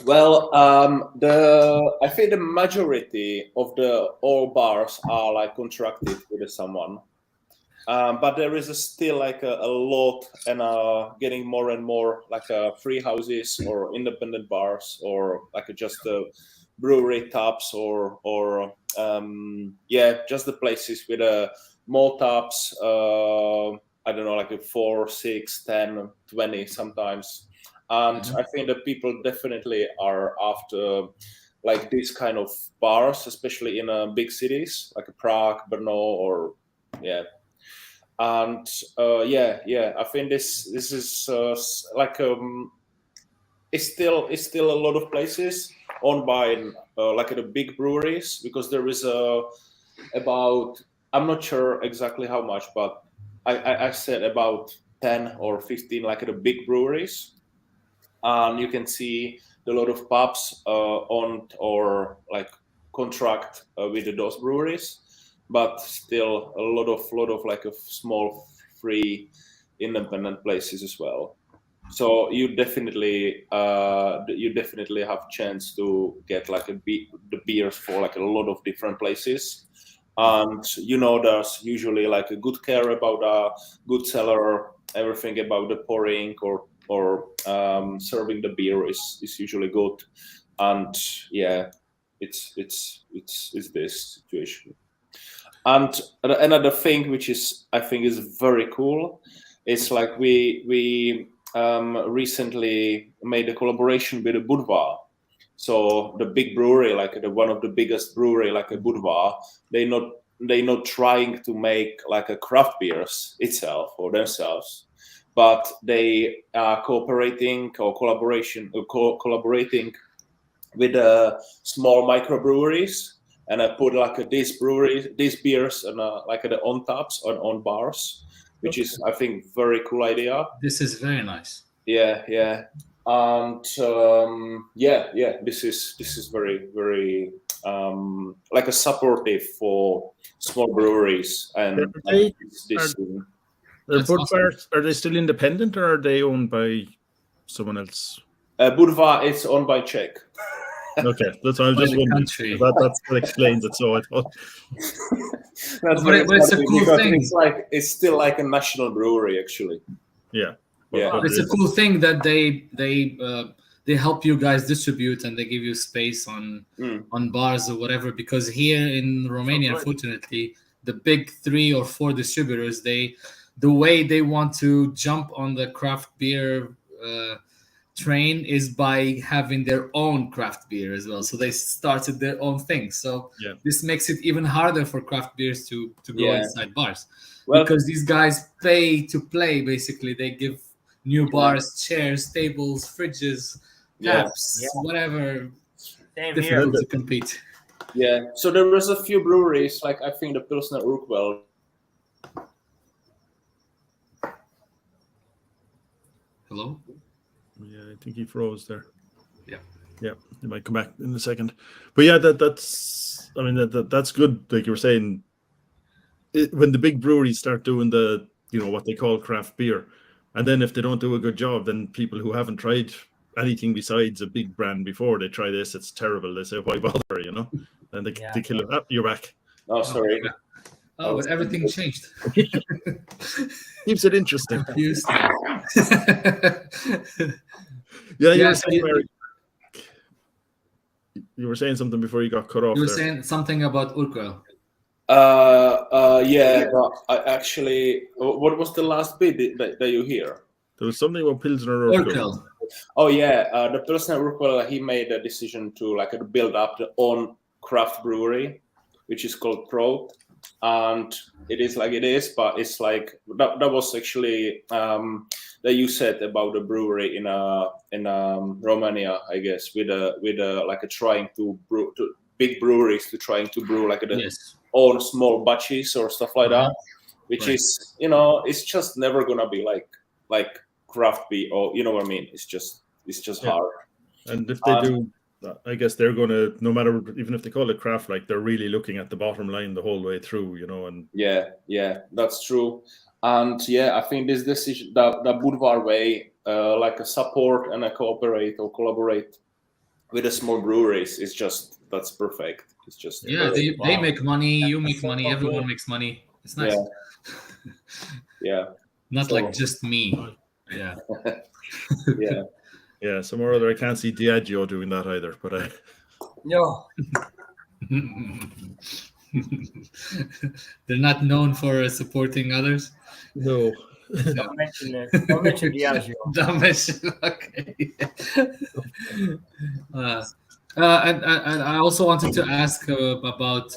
Well, I think the majority of all bars are contracted with someone, but there is still a lot, and getting more and more free houses or independent bars or just brewery taps or just the places with more taps. I don't know, like a 4, 6, 10, 20 sometimes. And I think that people definitely are after like this kind of bars, especially in big cities like Prague, Brno, or and I think this is like it's still a lot of places owned by like the big breweries, because there is about, I'm not sure exactly how much, but I said about 10 or 15 like the big breweries, and you can see a lot of pubs owned or like contract with those breweries, but still a lot of like a small free independent places as well. So you definitely have chance to get like the beers for like a lot of different places, and there's usually like a good care about a good cellar, everything about the pouring or serving the beer is usually good, and it's this situation. And another thing which is, I think, is very cool is like we recently made a collaboration with a Budvar. So the big brewery, like one of the biggest brewery, like a Budvar, they not trying to make like a craft beers itself or themselves, but they are collaborating with small microbreweries, and I put like these beers and like the on taps on bars, which is, I think, very cool idea. This is very nice. Yeah, and this is very, very like a supportive for small breweries, and are they still independent, or are they owned by someone else? Budvar is owned by Czech. Okay, that's what I was just wondering. That's what explains it. So I thought. But it's a cool thing. It's still like a national brewery, actually. Yeah. It's a cool thing that they help you guys distribute, and they give you space on bars or whatever. Because here in Romania, unfortunately, the big 3 or 4 distributors, the way they want to jump on the craft beer train is by having their own craft beer as well. So they started their own thing. So this makes it even harder for craft beers to go inside bars, because these guys pay to play. Basically, they give new bars chairs, tables, fridges, taps, whatever, difficult to compete. Yeah. So there was a few breweries, like I think the Pilsner Urquell. Hello? Yeah, I think he froze there. Yeah, he might come back in a second. But yeah, that's good. Like you were saying, when the big breweries start doing the what they call craft beer, and then if they don't do a good job, then people who haven't tried anything besides a big brand before, they try this, it's terrible. They say, why bother? And they kill it. You're back. Oh, sorry. But everything changed. Keeps it interesting. You were saying something before you got cut off. You were saying something about Urquell. But I actually, what was the last bit that you hear? There was something about Pilsner Urquell. Oh yeah, the Pilsner Urquell, he made a decision to like build up their own craft brewery, which is called Pro, and it is like it is, but it's like that was actually that you said about the brewery in Romania, I guess, with a trying to brew to big breweries to trying to brew like own small batches or stuff like that, which is it's just never gonna be like craft beer, or what I mean. It's just hard. And if they do, I guess they're going to, no matter, even if they call it craft, like they're really looking at the bottom line the whole way through, and yeah, that's true. And I think this decision, the Budvar way, like a support and a collaborate with the small breweries, is just, that's perfect. It's just they make money, you make money, everyone makes money. It's nice. Not like just me. Somewhere or other I can't see Diageo doing that either, but No. They're not known for supporting others. No. Don't mention it. Don't mention Diageo. Don't mention. Okay. And I also wanted to ask about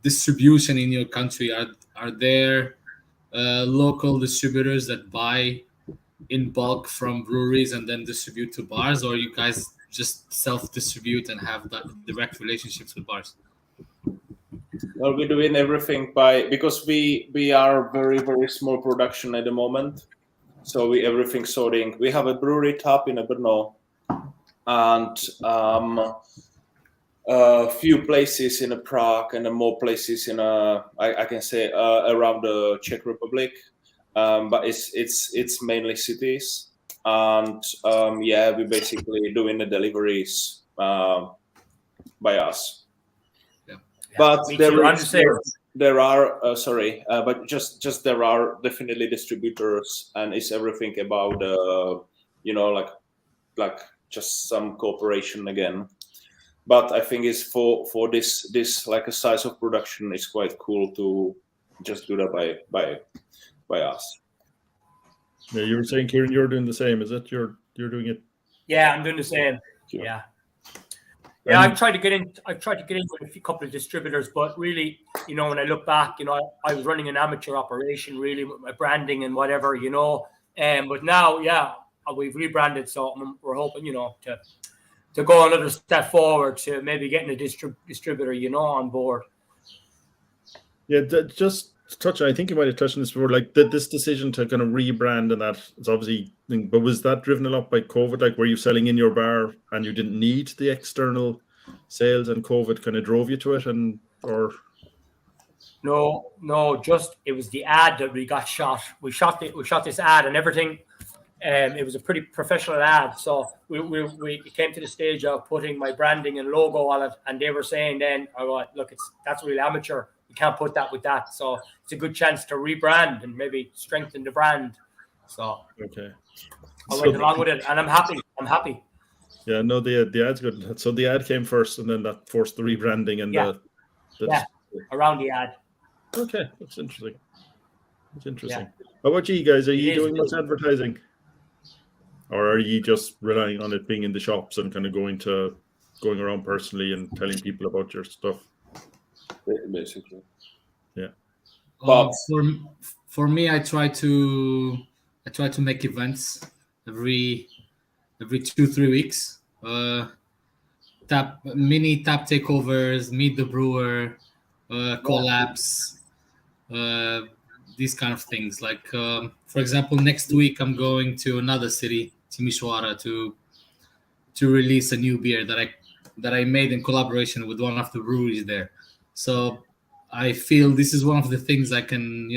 distribution in your country. Are there local distributors that buy in bulk from breweries and then distribute to bars, or you guys just self-distribute and have that direct relationships with bars? Well, we're doing everything because we are very, very small production at the moment. So everything sorting. We have a brewery tap in Brno and a few places in Prague and more places in I can say around the Czech Republic. But it's mainly cities, and we're basically doing the deliveries by us. Yeah. But there are there are definitely distributors, and it's everything about like just some cooperation again. But I think it's for this like a size of production, it's quite cool to just do that by us. Yeah, you were saying, Kieran, you're doing the same. Is it you're doing it? Yeah, I'm doing the same. Sure. Yeah. Yeah, I've tried to get in with a couple of distributors, but really, when I look back, I was running an amateur operation really with my branding and whatever, but now, yeah, we've rebranded, so we're hoping, to go another step forward to maybe getting a distributor, on board. Yeah, just touch. I think you might have touched on this before. Like this decision to kind of rebrand and that it's obviously. But was that driven a lot by COVID? Like, were you selling in your bar and you didn't need the external sales, and COVID kind of drove you to it, or? No, just it was the ad that we got shot. We shot this ad and everything. It was a pretty professional ad, so we came to the stage of putting my branding and logo on it, and they were saying then, "Oh, look, that's really amateur. We can't put that with that." So it's a good chance to rebrand and maybe strengthen the brand. So okay, I went along with it, and I'm happy. Yeah, no, the ad's good. So the ad came first, and then that forced the rebranding and around the ad. Okay, that's interesting. Yeah. How about you guys? Are you doing much advertising? Or are you just relying on it being in the shops and kind of going around personally and telling people about your stuff? Basically. Yeah. But for me, I try to make events every 2-3 weeks. Mini tap takeovers, meet the brewer, collabs, these kind of things. Like for example, next week I'm going to another city, Timișoara, to release a new beer that I made in collaboration with one of the breweries there. So I feel this is one of the things I can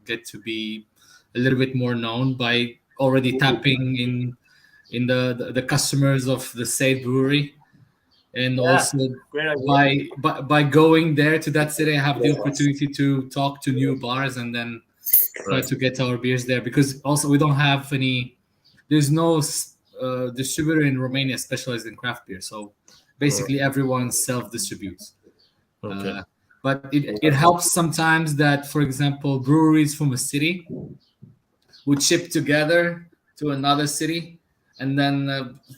get to be a little bit more known by already tapping in the customers of the said brewery, and also by going there to that city, I have the opportunity to talk to new bars and then try to get our beers there, because also we don't have there's no distributor in Romania specialized in craft beer, so basically everyone self-distributes. Okay. But it helps sometimes that, for example, breweries from a city would ship together to another city, and then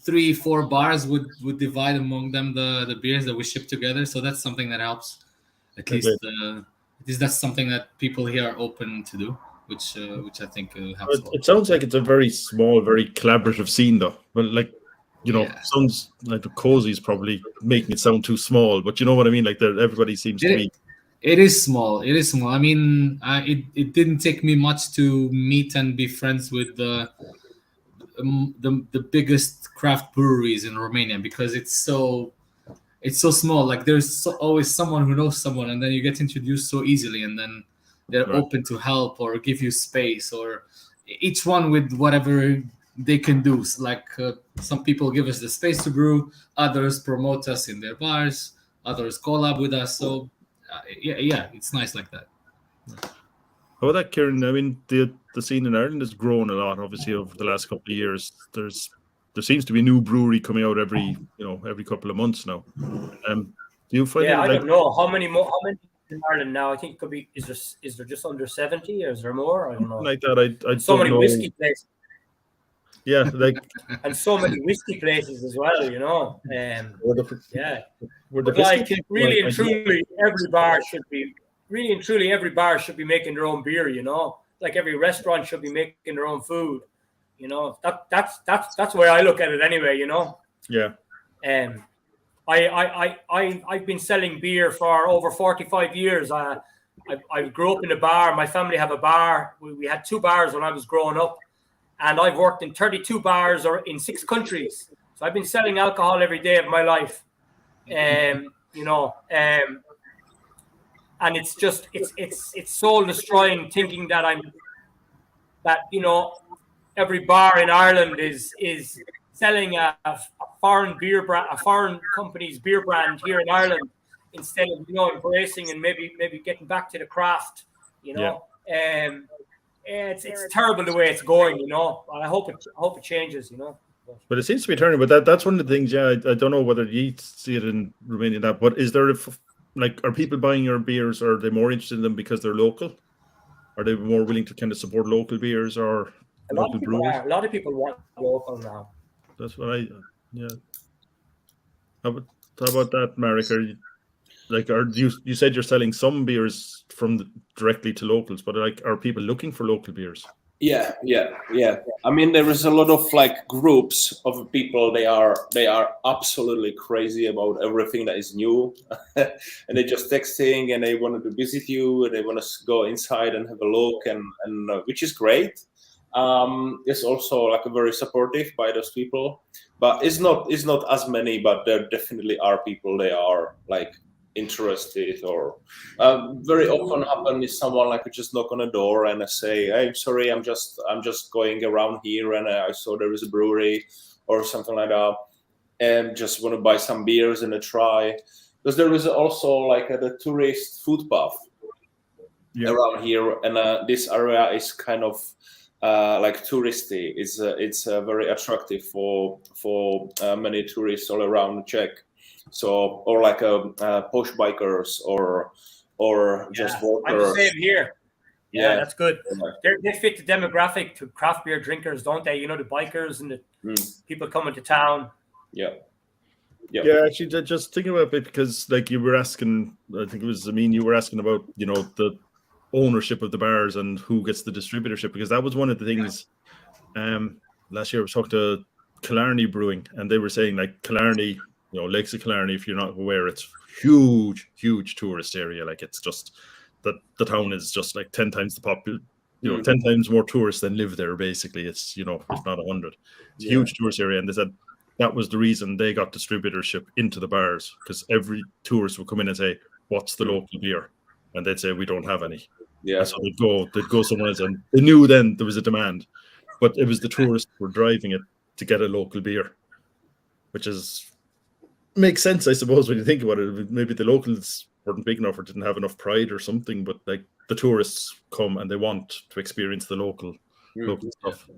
3-4 bars would divide among them the beers that we ship together. So that's something that helps. At least that's something that people here are open to do, which I think helps. It sounds like it's a very small, very collaborative scene, though. But sounds like the cozy is probably making it sound too small. But you know what I mean? Like everybody seems to be. It is small. I mean, it didn't take me much to meet and be friends with the biggest craft breweries in Romania, because it's so small. Like there's always someone who knows someone, and then you get introduced so easily, and then they're open to help or give you space, or each one with whatever they can do. So like some people give us the space to brew, others promote us in their bars, others collab with us. So yeah, it's nice like that. How about that, Kieran? I mean, the scene in Ireland has grown a lot, obviously, over the last couple of years. There's there seems to be a new brewery coming out every couple of months now. Do you find Yeah, it I like, don't know how many in Ireland now. I think it could be. Is there just under 70, or is there more? I don't know. like that? I So don't many know. whiskey places. Yeah, like And so many whiskey places as well, yeah. But like, really and truly, every bar should be making their own beer, Like every restaurant should be making their own food, That's the way I look at it anyway, Yeah. I've been selling beer for over 45 years. I grew up in a bar. My family have a bar. We had 2 bars when I was growing up. And I've worked in 32 bars or in 6 countries. So I've been selling alcohol every day of my life. And it's just, it's soul destroying thinking that every bar in Ireland is selling a foreign beer brand, a foreign company's beer brand here in Ireland, instead of, embracing and maybe getting back to the craft, It's terrible the way it's going, I hope it changes, But it seems to be turning. But that's one of the things. Yeah, I don't know whether you see it in Romania. But is there are people buying your beers? Or are they more interested in them because they're local? Are they more willing to kind of support local beers or local brewers? A lot of people want local now. That's what How about that, Marek? You said you're selling some beers directly to locals, but are people looking for local beers? Yeah. I mean, there is a lot of like groups of people. They are absolutely crazy about everything that is new, and they just texting and they want to visit you and they want to go inside and have a look, and which is great. It's also like very supportive by those people, but it's not as many. But there definitely are people. They are like interested, or very often happen is someone like just knock on a door and say, "Hey, sorry, I'm just going around here and I saw there is a brewery or something like that, and just want to buy some beers and a try." Because there is also like the tourist footpath around here, and this area is kind of like touristy. It's very attractive for many tourists all around Czech. So, or like posh bikers or just walkers. I'm the same here. Yeah, that's good. Yeah. They fit the demographic to craft beer drinkers, don't they? The bikers and the people coming to town. Yeah. Yeah, actually, just thinking about it, because like you were asking, I think it was Amin, you were asking about the ownership of the bars and who gets the distributorship, because that was one of the things. Last year I was talking to Killarney Brewing, and they were saying like Killarney, Lakes of Killarney, if you're not aware, it's huge tourist area. Like it's just that the town is just like 10 times the population, 10 times more tourists than live there. Basically, it's if not 100. It's a huge tourist area, and they said that was the reason they got distributorship into the bars, because every tourist would come in and say, "What's the local beer?" And they'd say, "We don't have any." Yeah. And so they'd go somewhere else, and they knew then there was a demand, but it was the tourists who were driving it to get a local beer, which makes sense, I suppose, when you think about it. Maybe the locals weren't big enough or didn't have enough pride or something, but like the tourists come and they want to experience the local stuff.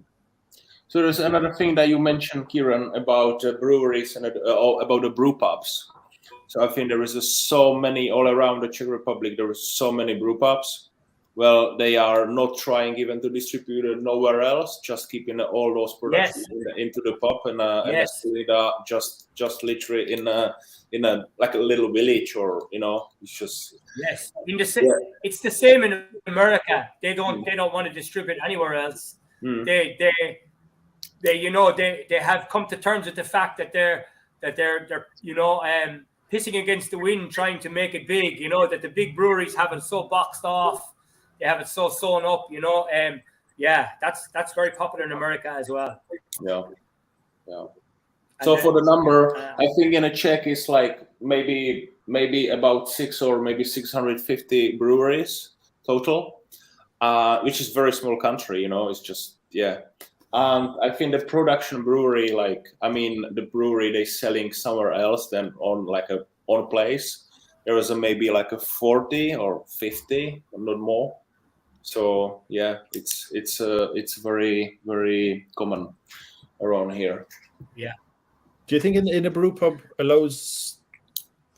So there's another thing that you mentioned, Kieran, about breweries and about the brew pubs. So I think there is so many all around the Czech Republic. There is so many brew pubs. Well, they are not trying even to distribute it nowhere else, just keeping all those products into the pub and just literally in a like a little village, or it's just It's the same in America. They don't want to distribute anywhere else. They have come to terms with the fact that they're pissing against the wind, trying to make it big. That the big breweries have it so boxed off. They have it so sewn up, that's very popular in America as well. Yeah. So for the number, I think in a Czech is like maybe about 6 or maybe 650 breweries total, which is very small country. It's just I think the production brewery, the brewery they selling somewhere else than on like a on place. There was maybe like a 40 or 50, not more. So it's very, very common around here. Yeah. Do you think in a brew pub allows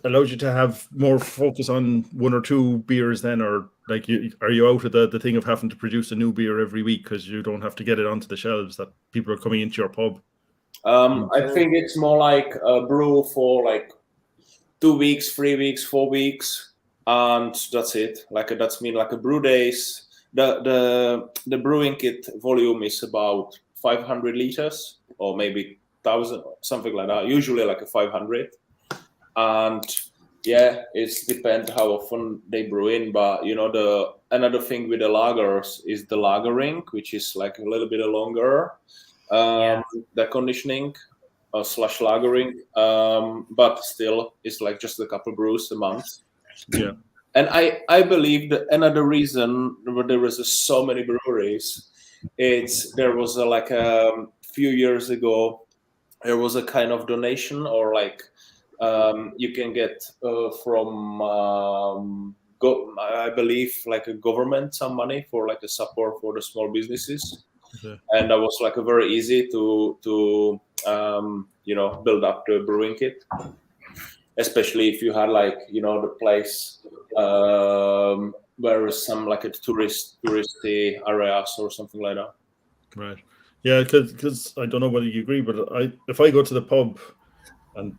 you to have more focus on one or two beers then, or like are you out of the thing of having to produce a new beer every week because you don't have to get it onto the shelves that people are coming into your pub? I think it's more like a brew for like 2 weeks, 3 weeks, 4 weeks, and that's it. Like that's mean like a brew days. The brewing kit volume is about 500 liters or maybe 1,000, something like that. Usually like a 500, and yeah, it's depend how often they brew in. But you know, another thing with the lagers is the lagering, which is like a little bit longer. The conditioning slash lagering, but still it's like just a couple brews a month. Yeah. And I believe that another reason where there was so many breweries, there was like a few years ago, there was a kind of donation or like you can get from I believe like a government some money for like a support for the small businesses. Okay. And that was like a very easy to build up the brewing kit, especially if you had like the place where is some like a touristy areas or something like that. Right. Yeah, because I don't know whether you agree, but if I go to the pub, and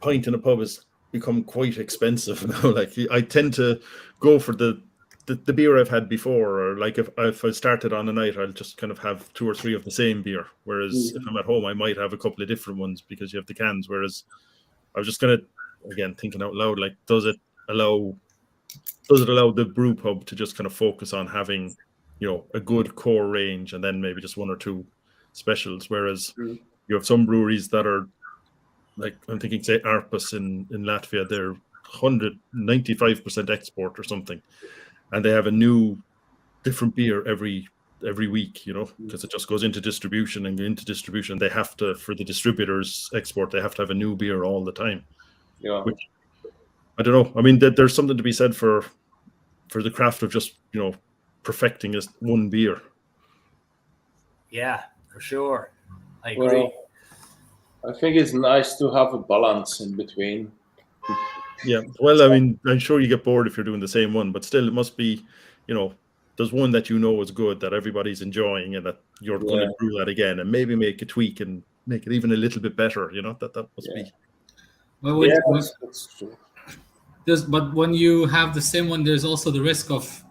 pint in a pub has become quite expensive now. Like I tend to go for the beer I've had before, or like if I started on a night, I'll just kind of have 2 or 3 of the same beer. Whereas if I'm at home, I might have a couple of different ones because you have the cans. Whereas I was just gonna, again, thinking out loud, like does it allow the brew pub to just kind of focus on having, a good core range and then maybe just 1 or 2 specials? Whereas you have some breweries that are like, I'm thinking, say, Arpus in Latvia, they're 195% export or something, and they have a new, different beer every week, because it just goes into distribution, and they have to, for the distributors export, they have to have a new beer all the time. Yeah. Which, I don't know. I mean, there's something to be said for the craft of just, perfecting one beer. Yeah, for sure. I agree. Well, I think it's nice to have a balance in between. Yeah, well, I mean, I'm sure you get bored if you're doing the same one, but still, it must be, there's one that is good, that everybody's enjoying, and that you're going to brew that again, and maybe make a tweak and make it even a little bit better. That must be. Well, That's true. But when you have the same one, there's also the risk of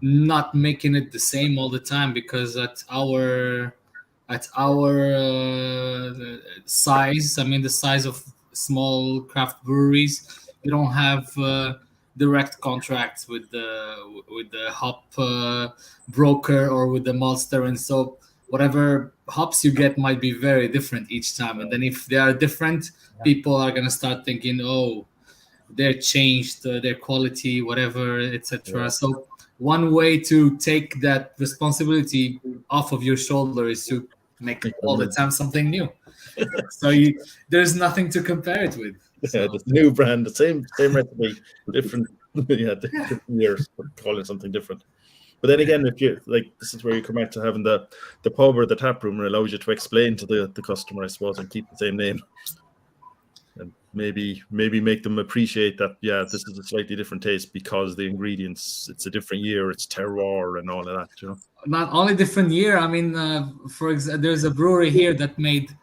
not making it the same all the time, because at our size, I mean the size of small craft breweries, you don't have direct contracts with the hop broker or with the maltster, and so whatever hops you get might be very different each time. And then if they are different, people are gonna start thinking, oh, they're changed, their quality, whatever, etc. So one way to take that responsibility off of your shoulder is to make all the time something new. So there's nothing to compare it with. Yeah, the new brand, the same recipe, different, different years, but call it something different. But then again, if you like, this is where you come back to having the pub or the tap room, allows you to explain to the customer, I suppose, and keep the same name. And maybe make them appreciate that, this is a slightly different taste because the ingredients, it's a different year, it's terroir and all of that, Not only different year, I mean, for example, there's a brewery here that made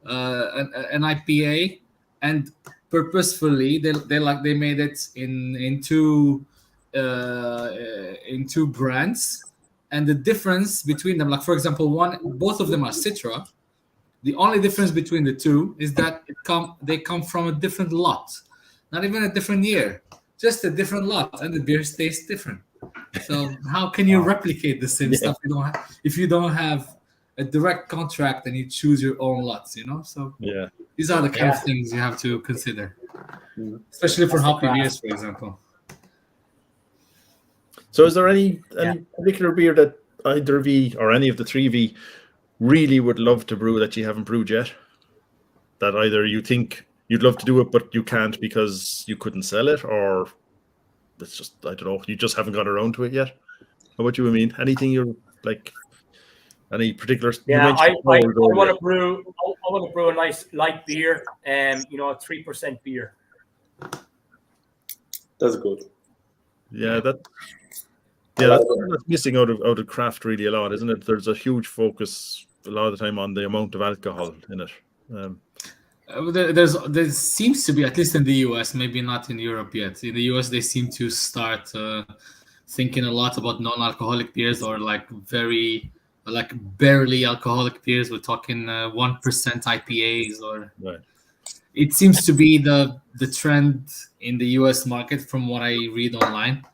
an IPA, and purposefully they made it in two brands, and the difference between them, like for example, both of them are Citra. The only difference between the two is that they come from a different lot, not even a different year, just a different lot, and the beer tastes different. So how can you replicate the same stuff if you don't have a direct contract and you choose your own lots? So these are the kind of things you have to consider, especially for hoppy beers, for example. So is there any particular beer that either of you or any of the three of you really would love to brew that you haven't brewed yet? That either you think you'd love to do it, but you can't because you couldn't sell it, or it's just, I don't know, you just haven't got around to it yet? How about you, Amin? Anything you're like, Any particular? Yeah, I want to brew. I want to brew a nice light beer, and a 3% beer. That's good. Yeah, that's missing out of craft really a lot, isn't it? There's a huge focus a lot of the time on the amount of alcohol in it. There seems to be, at least in the US, maybe not in Europe yet. In the US, they seem to start thinking a lot about non-alcoholic beers, or barely alcoholic beers. We're talking 1% IPAs, or right. It seems to be the trend in the US market from what I read online.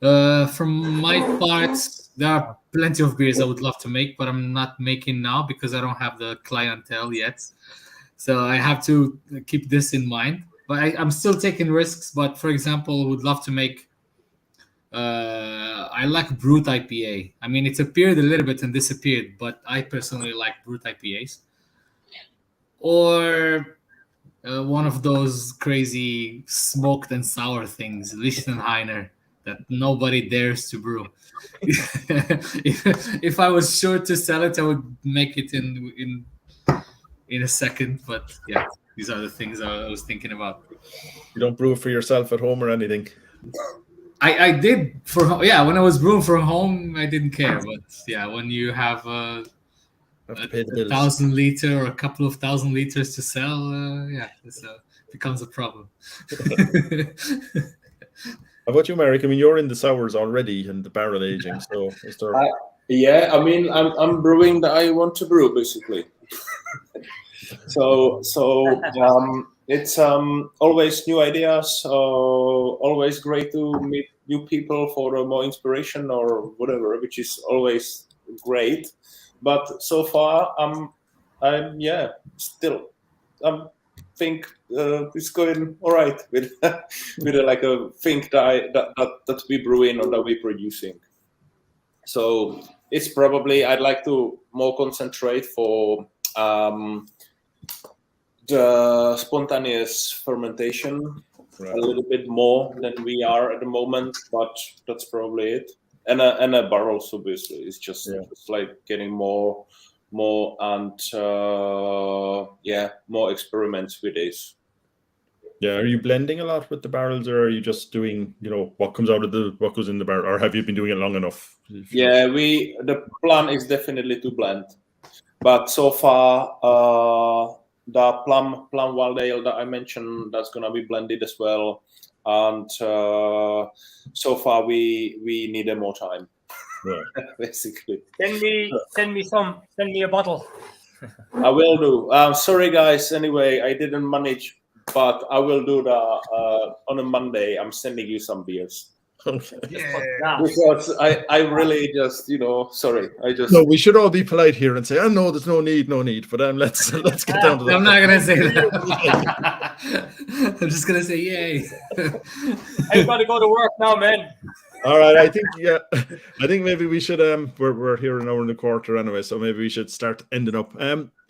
From my part, there are plenty of beers I would love to make, but I'm not making now because I don't have the clientele yet. So I have to keep this in mind. But I'm still taking risks. But for example, would love to make. I like brut IPA. I mean, it's appeared a little bit and disappeared, but I personally like brut IPAs. Or one of those crazy smoked and sour things, Lichtenheiner, that nobody dares to brew. if I was sure to sell it, I would make it in a second. But yeah, these are the things I was thinking about. You don't brew for yourself at home or anything? I did when I was brewing from home, I didn't care. But yeah, when you have a 1,000 liter or a couple of 1,000 liters to sell, this becomes a problem. How about you, Marek? I mean, you're in the sours already and the barrel aging. So is there? I mean, I'm brewing that I want to brew, basically. so it's always new ideas. Always great to meet new people for more inspiration or whatever, which is always great. But so far, think it's going all right with like a thing that we brewing or that we producing. So it's probably I'd like to more concentrate for the spontaneous fermentation a little bit more than we are at the moment, but that's probably it. And a barrels, obviously, it's just it's like getting more and more experiments with this. Yeah, are you blending a lot with the barrels, or are you just doing what comes out of what goes in the barrel, or have you been doing it long enough? Yeah, the plan is definitely to blend, but so far the plum wild ale that I mentioned, that's gonna be blended as well. And so far we needed more time. Right. Basically. Send me a bottle. I will do. Sorry guys. Anyway, I didn't manage, but I will do that on a Monday. I'm sending you some beers. Okay. Yeah. Because I really just sorry. No, we should all be polite here and say, oh no, there's no need. But let's get down to that. I'm not gonna say that. I'm just gonna say yay. I've got to go to work now, man. All right, I think maybe we should we're here an hour and a quarter anyway, so maybe we should start ending up.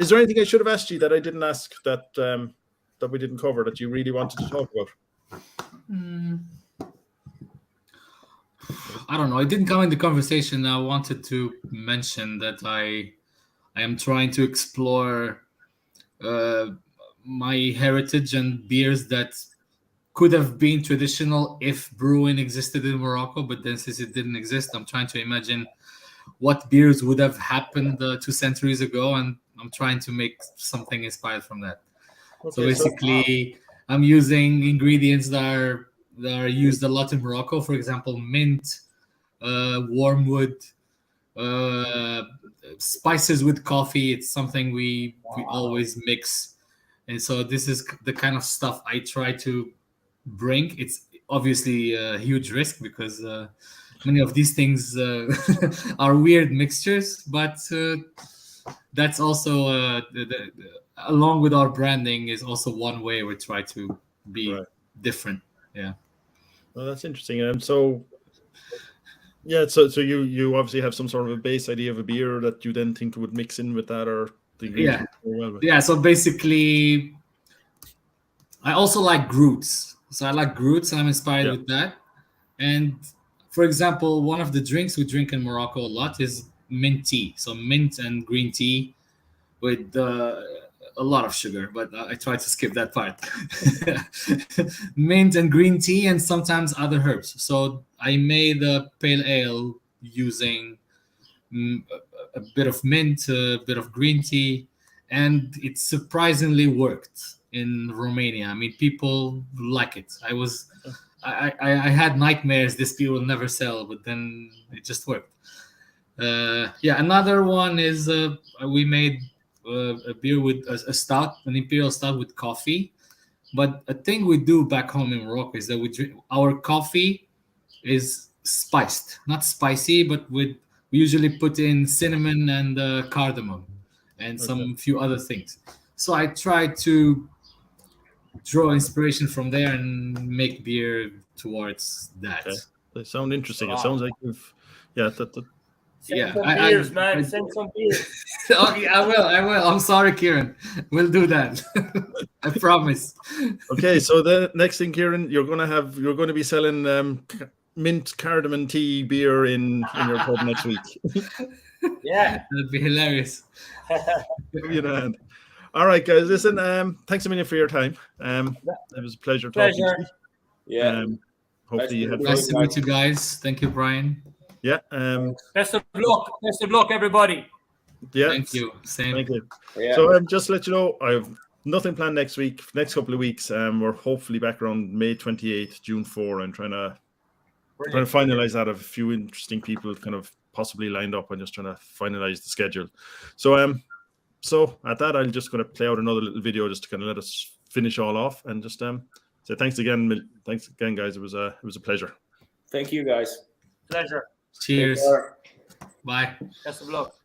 Is there anything I should have asked you that I didn't ask that we didn't cover that you really wanted to talk about? I don't know. It didn't come in the conversation. I wanted to mention that I am trying to explore my heritage and beers that could have been traditional if brewing existed in Morocco, but then since it didn't exist, I'm trying to imagine what beers would have happened 2 centuries ago, and I'm trying to make something inspired from that. Okay, so basically, I'm using ingredients that are used a lot in Morocco. For example, mint, wormwood, spices with coffee. It's something we always mix, and so this is the kind of stuff I try to bring. It's obviously a huge risk because many of these things are weird mixtures, but that's also along with our branding is also one way we try to be different. Yeah. Well, that's interesting. So you obviously have some sort of a base idea of a beer that you then think would mix in with that, or So basically, I also like Groots. So I like Groots, and I'm inspired with that. And for example, one of the drinks we drink in Morocco a lot is mint tea. So mint and green tea with a lot of sugar, but I tried to skip that part. Mint and green tea, and sometimes other herbs. So I made a pale ale using a bit of mint, a bit of green tea, and it surprisingly worked in Romania. I mean, people like it. I had nightmares this beer will never sell, but then it just worked. Another one is we made a beer with a stout, an imperial stout with coffee. But a thing we do back home in Morocco is that our coffee is spiced, not spicy, but we usually put in cinnamon and cardamom and some few other things. So I try to draw inspiration from there and make beer towards that. Okay. They sound interesting. It sounds like Send some beers, man. Send some beers. Okay, I will. I'm sorry, Kieran. We'll do that. I promise. Okay, so the next thing, Kieran, you're going to be selling mint cardamom tea beer in your pub next week. Yeah, that'd be hilarious. All right, guys. Listen, thanks a million for your time. It was a pleasure talking to you. Yeah. Hopefully you had fun. Nice to meet you guys. Thank you, Brian. Yeah. Best of luck. Best of luck, everybody. Yeah. Thank you. Same. Thank you. Yeah. So just to let you know, I have nothing planned next couple of weeks. We're hopefully back around May 28th, June 4. I'm trying to finalize that. Of a few interesting people kind of possibly lined up. I'm just trying to finalize the schedule. So so at that, I'm just going to play out another little video just to kind of let us finish all off and just say thanks again. Thanks again, guys. It was a pleasure. Thank you, guys. Pleasure. Cheers. Bye. Best of luck.